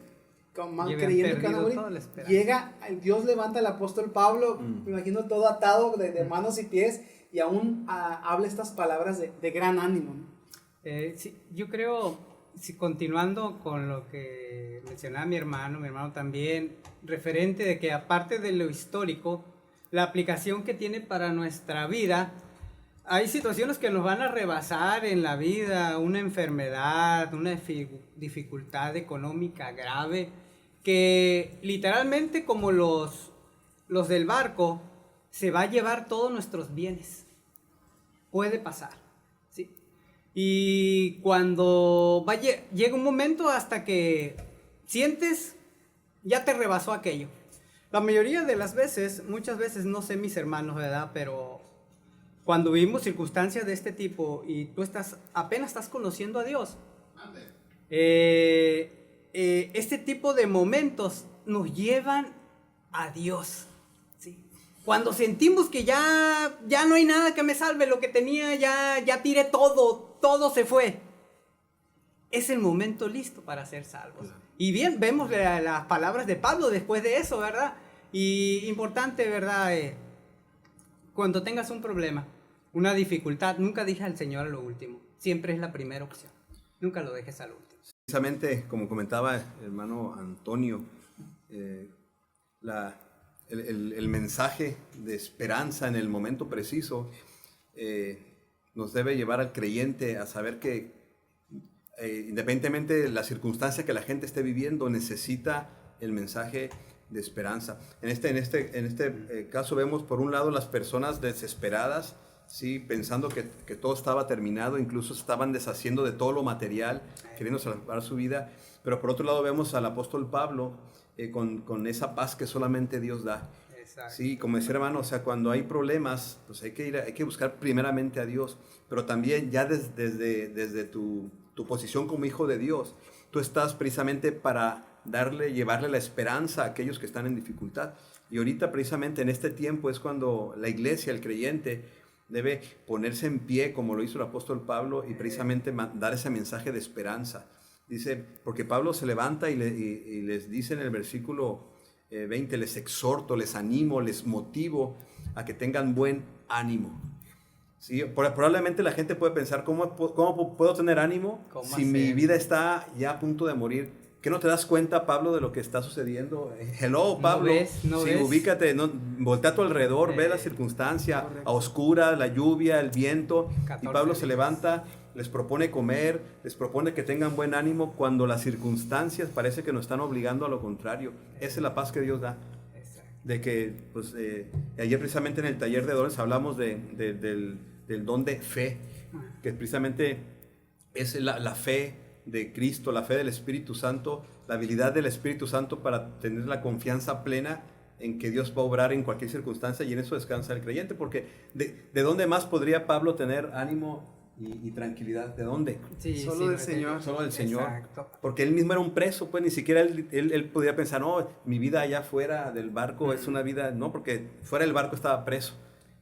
creyendo que van a morir, Dios levanta al apóstol Pablo, me imagino todo atado de manos y pies, y aún habla estas palabras de gran ánimo, ¿no? Sí, yo creo, continuando con lo que mencionaba mi hermano también, referente de que aparte de lo histórico, la aplicación que tiene para nuestra vida, hay situaciones que nos van a rebasar en la vida, una enfermedad, una dificultad económica grave, que literalmente como los del barco, se va a llevar todos nuestros bienes. Puede pasar, ¿sí? Y cuando llega un momento hasta que sientes, ya te rebasó aquello. La mayoría de las veces, muchas veces, no sé mis hermanos, ¿verdad? Pero cuando vivimos circunstancias de este tipo y tú apenas estás conociendo a Dios, este tipo de momentos nos llevan a Dios. ¿Sí? Cuando sentimos que ya no hay nada que me salve, lo que tenía ya tiré todo se fue. Es el momento listo para ser salvos. Y bien, vemos las palabras de Pablo después de eso, ¿verdad? Y importante, ¿verdad? Cuando tengas un problema, una dificultad, nunca dejes al Señor a lo último. Siempre es la primera opción. Nunca lo dejes a lo último. Precisamente, como comentaba el hermano Antonio, el mensaje de esperanza en el momento preciso nos debe llevar al creyente a saber que independientemente de la circunstancia que la gente esté viviendo, necesita el mensaje de esperanza. En este caso vemos por un lado las personas desesperadas, ¿sí? Pensando que todo estaba terminado, incluso estaban deshaciendo de todo lo material, queriendo salvar su vida. Pero por otro lado vemos al apóstol Pablo con esa paz que solamente Dios da. Sí, como decía hermano, o sea, cuando hay problemas, pues hay que buscar primeramente a Dios, pero también ya desde tu posición como hijo de Dios, tú estás precisamente para llevarle la esperanza a aquellos que están en dificultad. Y ahorita precisamente en este tiempo es cuando la iglesia, el creyente, debe ponerse en pie como lo hizo el apóstol Pablo y precisamente dar ese mensaje de esperanza. Dice, porque Pablo se levanta y les dice en el versículo 20, les exhorto, les animo, les motivo a que tengan buen ánimo. Sí, probablemente la gente puede pensar, ¿cómo puedo tener ánimo si mi vida está ya a punto de morir? ¿Qué no te das cuenta, Pablo, de lo que está sucediendo? Hello, Pablo. No ves. Ubícate, voltea a tu alrededor, ve la circunstancia, a oscura, la lluvia, el viento. Y Pablo se levanta, les propone comer, les propone que tengan buen ánimo cuando las circunstancias parece que nos están obligando a lo contrario. Esa es la paz que Dios da. De que, pues, ayer precisamente en el taller de dones hablamos del don de fe, que precisamente es la fe de Cristo, la fe del Espíritu Santo, la habilidad del Espíritu Santo para tener la confianza plena en que Dios va a obrar en cualquier circunstancia, y en eso descansa el creyente, porque ¿de dónde más podría Pablo tener ánimo y tranquilidad? ¿De dónde? Sí, solo del Señor. Solo del Señor. Exacto. Porque él mismo era un preso, pues ni siquiera él podía pensar, no, mi vida allá fuera del barco es una vida, no, porque fuera del barco estaba preso.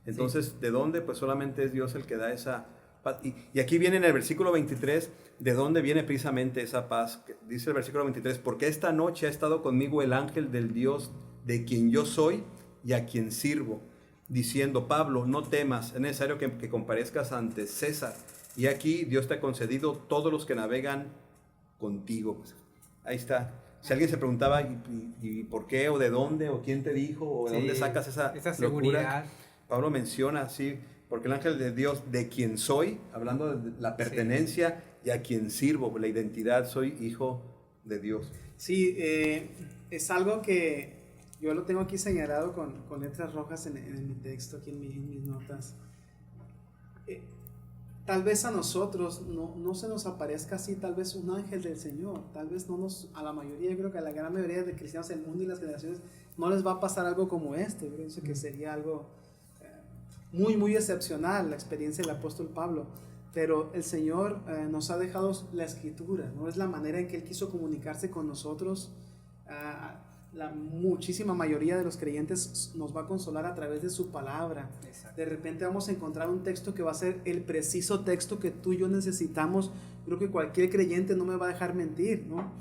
Entonces, ¿de dónde? Pues solamente es Dios el que da esa paz. Y aquí viene en el versículo 23, ¿de dónde viene precisamente esa paz? Dice el versículo 23, porque esta noche ha estado conmigo el ángel del Dios de quien yo soy y a quien sirvo, diciendo, Pablo, no temas, es necesario que comparezcas ante César. Y aquí Dios te ha concedido todos los que navegan contigo. Pues, ahí está. Si alguien se preguntaba, ¿y por qué? ¿O de dónde? ¿O quién te dijo? ¿O de dónde sacas esa seguridad? Locura? Pablo menciona, sí, porque el ángel de Dios, de quien soy, hablando de la pertenencia, y a quien sirvo, la identidad, soy hijo de Dios. Sí, es algo que yo lo tengo aquí señalado con letras rojas en mi texto, aquí en mis notas. Tal vez a nosotros no se nos aparezca así, tal vez un ángel del Señor, tal vez a la mayoría, yo creo que a la gran mayoría de cristianos del mundo y las generaciones no les va a pasar algo como este. Yo pienso que sería algo muy, muy excepcional la experiencia del apóstol Pablo, pero el Señor nos ha dejado la Escritura, ¿no? Es la manera en que Él quiso comunicarse con nosotros. La muchísima mayoría de los creyentes nos va a consolar a través de su palabra. Exacto. De repente vamos a encontrar un texto que va a ser el preciso texto que tú y yo necesitamos. Creo que cualquier creyente no me va a dejar mentir, ¿no?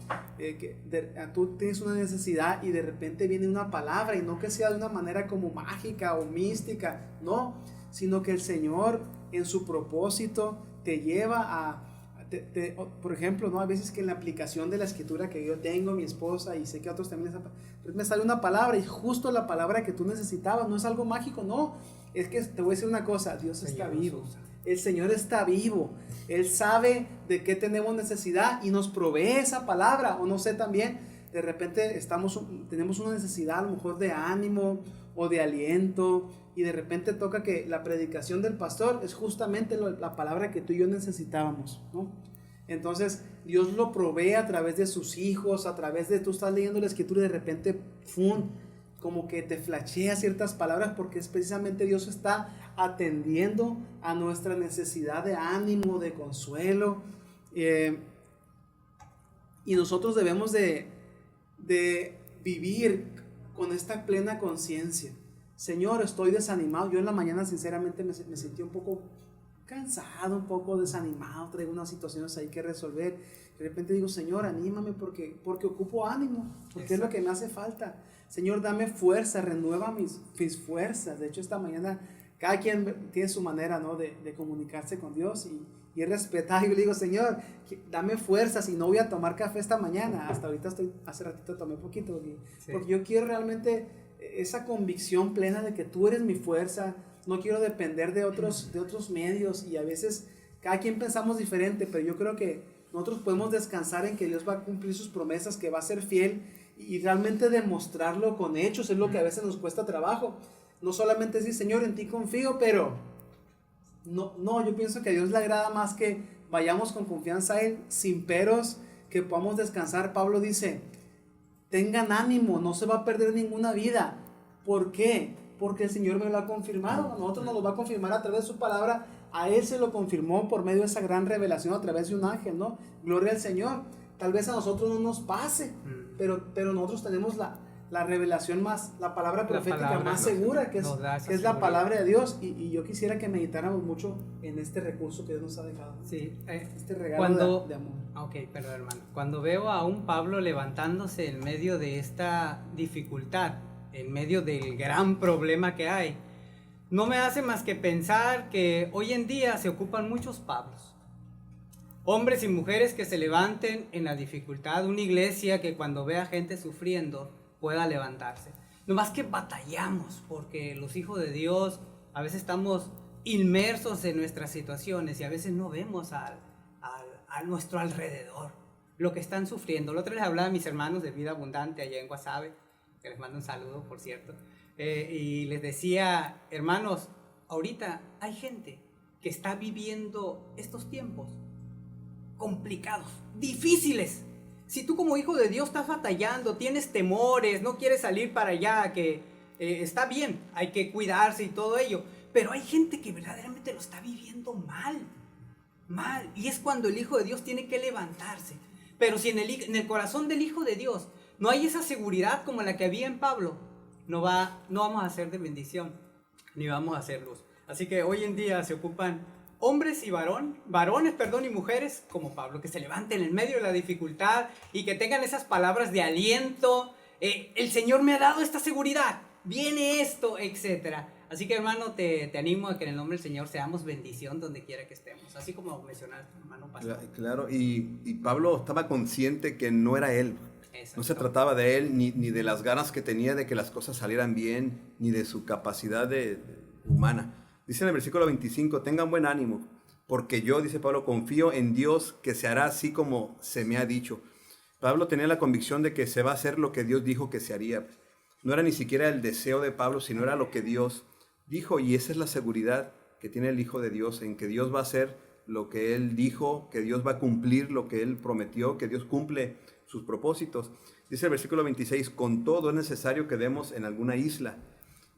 Tú tienes una necesidad y de repente viene una palabra, y no que sea de una manera como mágica o mística, no, sino que el Señor en su propósito te lleva a... por ejemplo, ¿no? A veces que en la aplicación de la escritura que yo tengo, mi esposa, y sé que a otros también me sale una palabra, y justo la palabra que tú necesitabas, no es algo mágico, no, es que te voy a decir una cosa, Dios está vivo, el Señor está vivo, Él sabe de qué tenemos necesidad y nos provee esa palabra. O no sé, también de repente tenemos una necesidad a lo mejor de ánimo o de aliento, y de repente toca que la predicación del pastor es justamente la palabra que tú y yo necesitábamos, ¿no? Entonces Dios lo provee a través de sus hijos, a través de tú estás leyendo la escritura y de repente ¡fum! como que te flashea ciertas palabras, porque es precisamente Dios está atendiendo a nuestra necesidad de ánimo, de consuelo. Y nosotros debemos de vivir con esta plena conciencia. Señor, estoy desanimado. Yo en la mañana sinceramente me sentí un poco cansado, un poco desanimado, traigo unas situaciones ahí que resolver. De repente digo, Señor, anímame porque ocupo ánimo, porque es lo que me hace falta. Señor, dame fuerza, renueva mis fuerzas. De hecho, esta mañana cada quien tiene su manera, ¿no?, de comunicarse con Dios y es respetado. Y yo le digo, Señor, dame fuerzas, y no voy a tomar café esta mañana. Hasta ahorita hace ratito tomé poquito, porque yo quiero realmente esa convicción plena de que tú eres mi fuerza. No quiero depender de otros medios, y a veces cada quien pensamos diferente, pero yo creo que nosotros podemos descansar en que Dios va a cumplir sus promesas, que va a ser fiel, y realmente demostrarlo con hechos. Es lo que a veces nos cuesta trabajo. No solamente decir, Señor, en ti confío, pero no, yo pienso que a Dios le agrada más que vayamos con confianza a Él, sin peros, que podamos descansar. Pablo dice, tengan ánimo, no se va a perder ninguna vida. ¿Por qué? Porque el Señor me lo ha confirmado. A nosotros nos lo va a confirmar a través de su palabra. A Él se lo confirmó por medio de esa gran revelación a través de un ángel, ¿no? Gloria al Señor. Tal vez a nosotros no nos pase, pero nosotros tenemos la revelación más, la palabra profética más segura, que es la palabra de Dios. Y yo quisiera que meditáramos mucho en este recurso que Dios nos ha dejado. Sí, este regalo de amor. Ok, perdón, hermano. Cuando veo a un Pablo levantándose en medio de esta dificultad, en medio del gran problema que hay, no me hace más que pensar que hoy en día se ocupan muchos Pablos. Hombres y mujeres que se levanten en la dificultad, una iglesia que cuando vea gente sufriendo pueda levantarse. No más que batallamos porque los hijos de Dios a veces estamos inmersos en nuestras situaciones y a veces no vemos a nuestro alrededor lo que están sufriendo. El otro les hablaba a mis hermanos de Vida Abundante allá en Guasave, que les mando un saludo, por cierto, y les decía, hermanos, ahorita hay gente que está viviendo estos tiempos complicados, difíciles. Si tú como hijo de Dios estás batallando, tienes temores, no quieres salir para allá, que está bien, hay que cuidarse y todo ello, pero hay gente que verdaderamente lo está viviendo mal, y es cuando el hijo de Dios tiene que levantarse. Pero si en el corazón del hijo de Dios no hay esa seguridad como la que había en Pablo, no vamos a ser de bendición, ni vamos a hacer luz. Así que hoy en día se ocupan hombres y varones y mujeres como Pablo, que se levanten en medio de la dificultad y que tengan esas palabras de aliento. El Señor me ha dado esta seguridad, viene esto, etc. Así que, hermano, te animo a que en el nombre del Señor seamos bendición donde quiera que estemos, así como mencionaste, hermano pastor. Claro, y Pablo estaba consciente que no era él. Exacto. No se trataba de él, ni de las ganas que tenía de que las cosas salieran bien, ni de su capacidad humana. Dice en el versículo 25, tengan buen ánimo, porque yo, dice Pablo, confío en Dios que se hará así como se me ha dicho. Pablo tenía la convicción de que se va a hacer lo que Dios dijo que se haría. No era ni siquiera el deseo de Pablo, sino era lo que Dios dijo, y esa es la seguridad que tiene el Hijo de Dios, en que Dios va a hacer lo que Él dijo, que Dios va a cumplir lo que Él prometió, que Dios cumple sus propósitos. Dice el versículo 26, con todo es necesario que demos en alguna isla.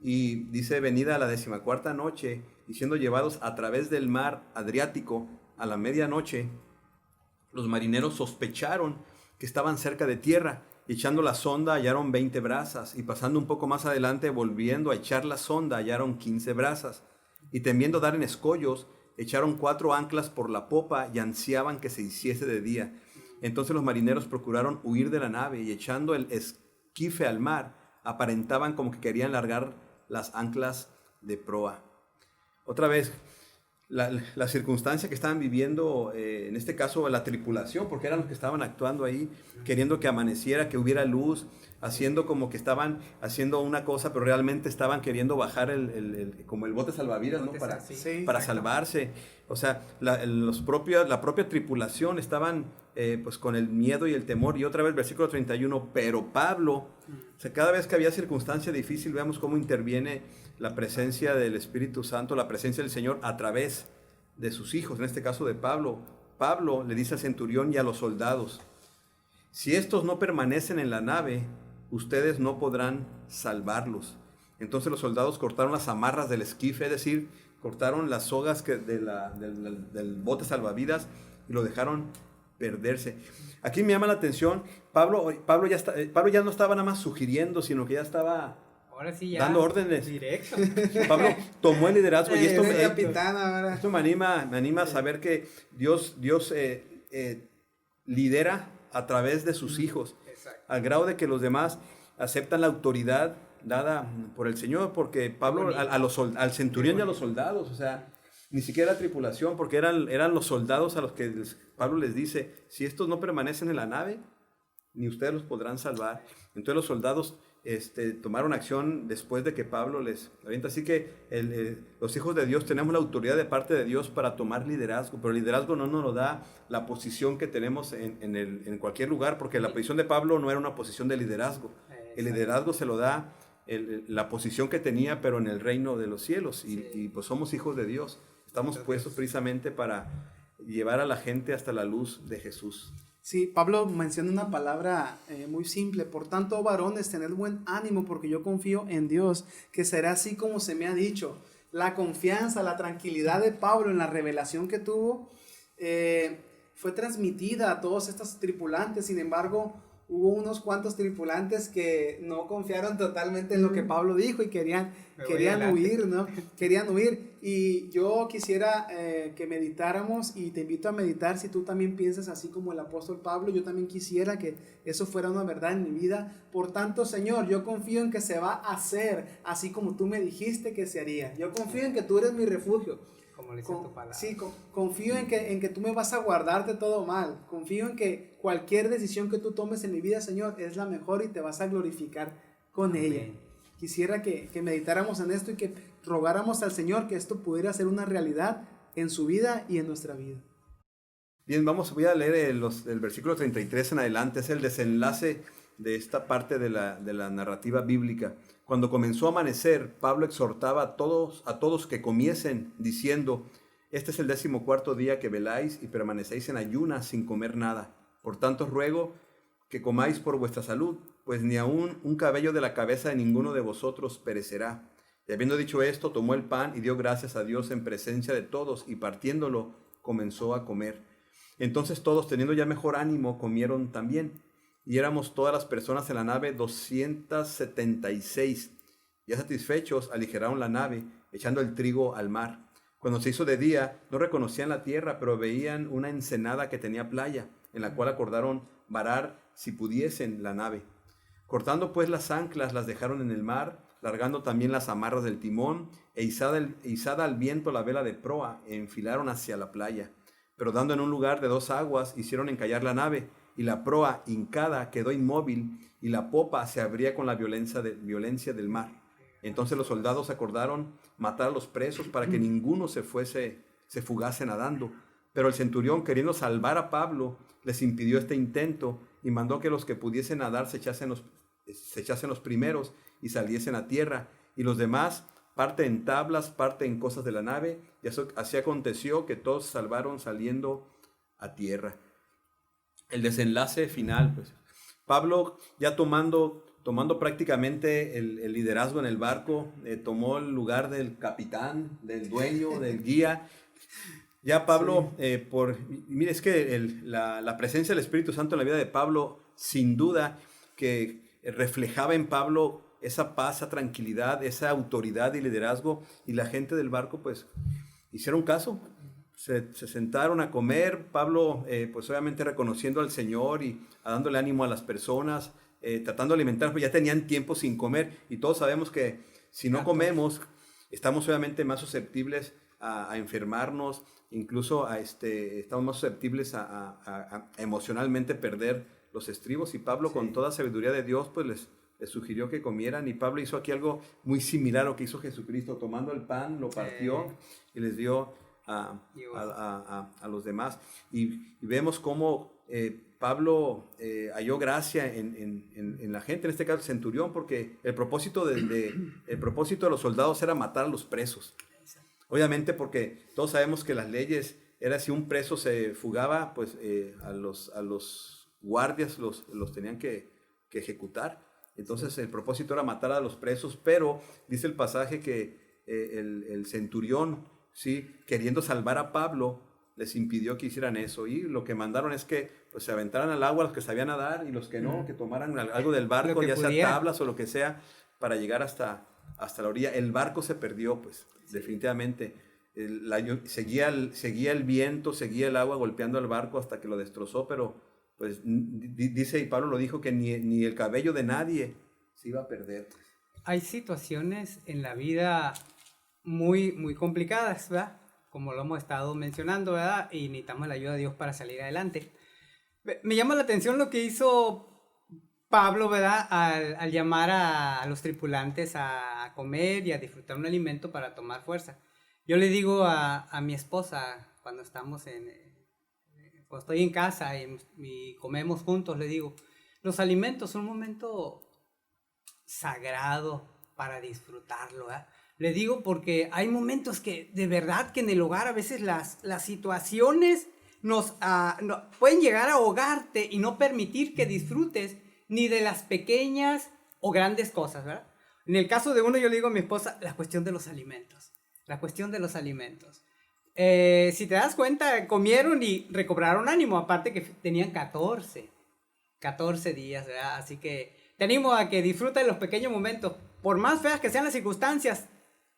Y dice, venida la 14ª noche, y siendo llevados a través del mar Adriático a la medianoche, los marineros sospecharon que estaban cerca de tierra, y echando la sonda hallaron 20 brazas, y pasando un poco más adelante, volviendo a echar la sonda, hallaron 15 brazas, y temiendo dar en escollos, echaron 4 anclas por la popa, y ansiaban que se hiciese de día. Entonces los marineros procuraron huir de la nave, y echando el esquife al mar, aparentaban como que querían largar las anclas de proa. Otra vez, la circunstancia que estaban viviendo, en este caso la tripulación, porque eran los que estaban actuando ahí, queriendo que amaneciera, que hubiera luz, haciendo como que estaban haciendo una cosa, pero realmente estaban queriendo bajar como el bote salvavidas, ¿no? Para salvarse. O sea, la propia tripulación estaban pues con el miedo y el temor. Y otra vez, versículo 31, pero Pablo, o sea, cada vez que había circunstancia difícil, veamos cómo interviene la presencia del Espíritu Santo, la presencia del Señor a través de sus hijos, en este caso de Pablo. Pablo le dice al centurión y a los soldados, si estos no permanecen en la nave, ustedes no podrán salvarlos. Entonces los soldados cortaron las amarras del esquife, es decir, cortaron las sogas del bote salvavidas y lo dejaron perderse. Aquí me llama la atención, Pablo ya no estaba nada más sugiriendo, sino que ya estaba Ahora sí ya, dando órdenes. Directo. Pablo tomó el liderazgo y esto esto me anima a saber que Dios lidera a través de sus hijos, al grado de que los demás aceptan la autoridad dada por el Señor, porque Pablo al centurión y a los soldados, o sea, ni siquiera la tripulación, porque eran los soldados a los que Pablo les dice, si estos no permanecen en la nave, ni ustedes los podrán salvar. Entonces los soldados tomaron acción después de que Pablo les avienta. Así que los hijos de Dios tenemos la autoridad de parte de Dios para tomar liderazgo, pero el liderazgo no nos lo da la posición que tenemos en cualquier lugar, porque la posición de Pablo no era una posición de liderazgo. El liderazgo se lo da la posición que tenía, pero en el reino de los cielos, y pues somos hijos de Dios. Estamos puestos precisamente para llevar a la gente hasta la luz de Jesús. Sí, Pablo menciona una palabra muy simple. Por tanto, varones, tened buen ánimo, porque yo confío en Dios, que será así como se me ha dicho. La confianza, la tranquilidad de Pablo en la revelación que tuvo fue transmitida a todos estos tripulantes. Sin embargo, hubo unos cuantos tripulantes que no confiaron totalmente en lo que Pablo dijo y querían huir, ¿no? Querían huir. Y yo quisiera que meditáramos, y te invito a meditar si tú también piensas así como el apóstol Pablo. Yo también quisiera que eso fuera una verdad en mi vida. Por tanto, Señor, yo confío en que se va a hacer así como tú me dijiste que se haría. Yo confío en que tú eres mi refugio. Como le dice tu palabra. Sí, confío en que tú me vas a guardar de todo mal. Confío en que cualquier decisión que tú tomes en mi vida, Señor, es la mejor y te vas a glorificar con Amén. ella. Quisiera que meditáramos en esto y que rogáramos al Señor que esto pudiera ser una realidad en su vida y en nuestra vida. Bien, voy a leer el versículo 33 en adelante. Es el desenlace de esta parte de la narrativa bíblica. Cuando comenzó a amanecer, Pablo exhortaba a todos que comiesen, diciendo: este es el 14º día que veláis y permanecéis en ayunas sin comer nada. Por tanto os ruego que comáis por vuestra salud, pues ni aun un cabello de la cabeza de ninguno de vosotros perecerá. Y habiendo dicho esto, tomó el pan y dio gracias a Dios en presencia de todos, y partiéndolo comenzó a comer. Entonces todos, teniendo ya mejor ánimo, comieron también. Y éramos todas las personas en la nave 276. Ya satisfechos, aligeraron la nave, echando el trigo al mar. Cuando se hizo de día, no reconocían la tierra, pero veían una ensenada que tenía playa, en la cual acordaron varar, si pudiesen, la nave. Cortando pues las anclas, las dejaron en el mar, largando también las amarras del timón, e izada al viento la vela de proa, enfilaron hacia la playa. Pero dando en un lugar de 2 aguas, hicieron encallar la nave, y la proa, hincada, quedó inmóvil, y la popa se abría con la violencia del mar. Entonces los soldados acordaron matar a los presos para que ninguno se fugase nadando. Pero el centurión, queriendo salvar a Pablo, les impidió este intento, y mandó que los que pudiesen nadar se echasen los primeros y saliesen a tierra, y los demás parte en tablas, parte en cosas de la nave, y así aconteció que todos se salvaron saliendo a tierra. El desenlace final, pues. Pablo, ya tomando prácticamente el liderazgo en el barco, tomó el lugar del capitán, del dueño, del guía. Ya Pablo, mire, es que la presencia del Espíritu Santo en la vida de Pablo, sin duda, que reflejaba en Pablo esa paz, esa tranquilidad, esa autoridad y liderazgo, y la gente del barco, pues, hicieron caso. Se sentaron a comer, Pablo, pues obviamente reconociendo al Señor y dándole ánimo a las personas, tratando de alimentar, pues ya tenían tiempo sin comer, y todos sabemos que si no comemos, estamos obviamente más susceptibles a enfermarnos, incluso estamos más susceptibles a emocionalmente perder los estribos, y Pablo, con toda sabiduría de Dios, pues les sugirió que comieran, y Pablo hizo aquí algo muy similar a lo que hizo Jesucristo, tomando el pan, lo partió y les dio a los demás, y vemos cómo Pablo halló gracia en la gente, en este caso el centurión, porque el propósito de los soldados era matar a los presos. Obviamente, porque todos sabemos que las leyes era, si un preso se fugaba, pues a los guardias los tenían que ejecutar. Entonces el propósito era matar a los presos, pero dice el pasaje que el centurión, ¿sí?, queriendo salvar a Pablo, les impidió que hicieran eso, y lo que mandaron es que pues, se aventaran al agua los que sabían nadar y los que no, que tomaran algo del barco, ya sea tablas o lo que sea, para llegar hasta la orilla. El barco se perdió, pues, definitivamente. Seguía el viento, seguía el agua golpeando al barco hasta que lo destrozó, pero pues dice, y Pablo lo dijo, que ni el cabello de nadie se iba a perder. Hay situaciones en la vida muy, muy complicadas, ¿verdad? Como lo hemos estado mencionando, ¿verdad? Y necesitamos la ayuda de Dios para salir adelante. Me llama la atención lo que hizo Pablo, ¿verdad? Al llamar a los tripulantes a comer y a disfrutar un alimento para tomar fuerza. Yo le digo a mi esposa, cuando cuando estoy en casa y comemos juntos, le digo, los alimentos son un momento sagrado para disfrutarlo, ¿verdad? Le digo porque hay momentos que de verdad que en el hogar a veces las situaciones pueden llegar a ahogarte y no permitir que disfrutes ni de las pequeñas o grandes cosas, ¿verdad? En el caso de uno, yo le digo a mi esposa, la cuestión de los alimentos. Si te das cuenta, comieron y recobraron ánimo, aparte que tenían 14 días, ¿verdad? Así que te animo a que disfrutes los pequeños momentos. Por más feas que sean las circunstancias,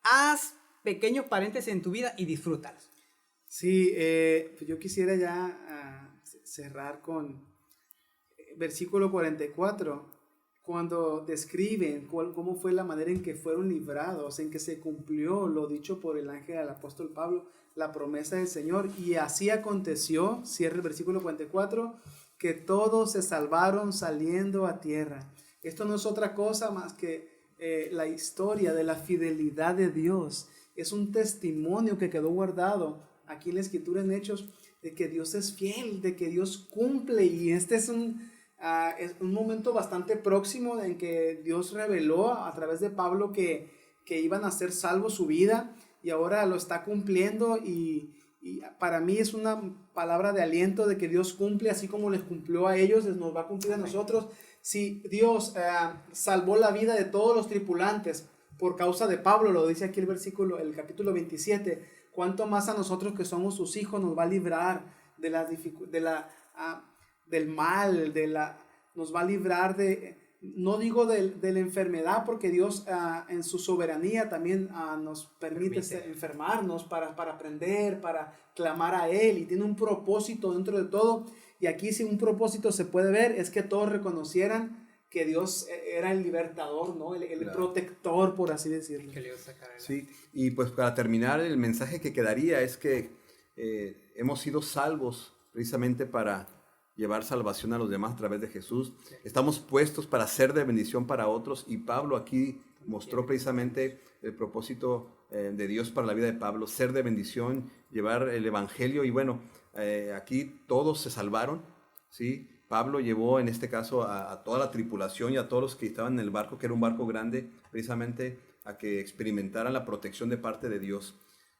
haz pequeños paréntesis en tu vida y disfrútalos. Sí, yo quisiera ya cerrar con versículo 44, cuando describen cómo fue la manera en que fueron librados, en que se cumplió lo dicho por el ángel al apóstol Pablo, la promesa del Señor. Y así aconteció, cierra el versículo 44, que todos se salvaron saliendo a tierra. Esto no es otra cosa más que la historia de la fidelidad de Dios. Es un testimonio que quedó guardado aquí en la Escritura, en Hechos, de que Dios es fiel, de que Dios cumple. Y este es un momento bastante próximo en que Dios reveló a través de Pablo que iban a ser salvos su vida, y ahora lo está cumpliendo. Y para mí es una palabra de aliento de que Dios cumple, así como les cumplió a ellos, nos va a cumplir a nosotros. Si Dios salvó la vida de todos los tripulantes por causa de Pablo, lo dice aquí el capítulo 27, cuánto más a nosotros que somos sus hijos nos va a librar del mal, nos va a librar no digo de la enfermedad, porque Dios en su soberanía también nos permite enfermarnos para aprender, para clamar a Él, y tiene un propósito dentro de todo. Y aquí, si un propósito se puede ver, es que todos reconocieran que Dios era el libertador, ¿no? El protector, por así decirlo. Sí, y pues para terminar, el mensaje que quedaría es que hemos sido salvos precisamente para llevar salvación a los demás a través de Jesús. Sí. Estamos puestos para ser de bendición para otros, y Pablo aquí mostró precisamente el propósito de Dios para la vida de Pablo, ser de bendición, llevar el evangelio. Y bueno, aquí todos se salvaron, ¿sí? Pablo llevó en este caso a toda la tripulación y a todos los que estaban en el barco, que era un barco grande, precisamente a que experimentaran la protección de parte de Dios.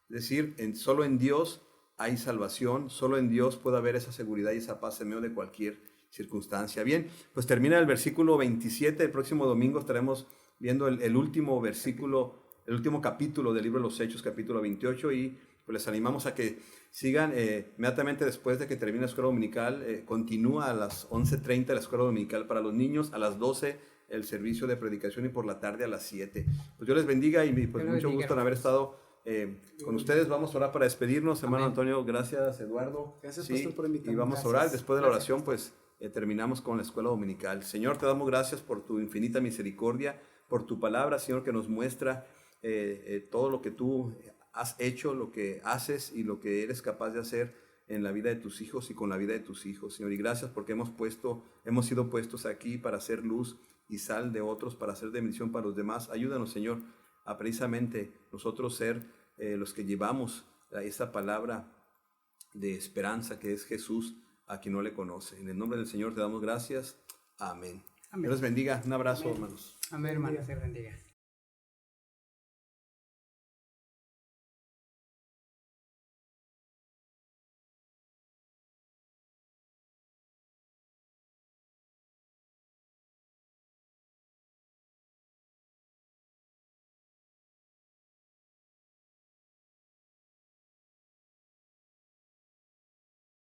Es decir, solo en Dios hay salvación, solo en Dios puede haber esa seguridad y esa paz en medio de cualquier circunstancia. Bien, pues termina el versículo 27, el próximo domingo estaremos viendo el último versículo, el último capítulo del libro de los Hechos, capítulo 28, y pues les animamos a que sigan inmediatamente después de que termine la escuela dominical. Continúa a las 11:30 la escuela dominical para los niños, a las 12 el servicio de predicación, y por la tarde a las 7. Pues Dios les bendiga, y pues mucho gusto en haber estado con ustedes. Vamos a orar para despedirnos. Hermano Antonio, gracias. Eduardo, gracias, pastor, por invitarme. Y vamos a orar. Después de la oración, pues terminamos con la escuela dominical. Señor, te damos gracias por tu infinita misericordia, por tu palabra, Señor, que nos muestra todo lo que tú has hecho, lo que haces y lo que eres capaz de hacer en la vida de tus hijos y con la vida de tus hijos, Señor. Y gracias porque hemos sido puestos aquí para hacer luz y sal de otros, para hacer de bendición para los demás. Ayúdanos, Señor, a precisamente nosotros ser los que llevamos esa palabra de esperanza que es Jesús a quien no le conoce. En el nombre del Señor te damos gracias. Amén. Dios les bendiga. Un abrazo, hermanos. Amén, hermanos. Se bendiga.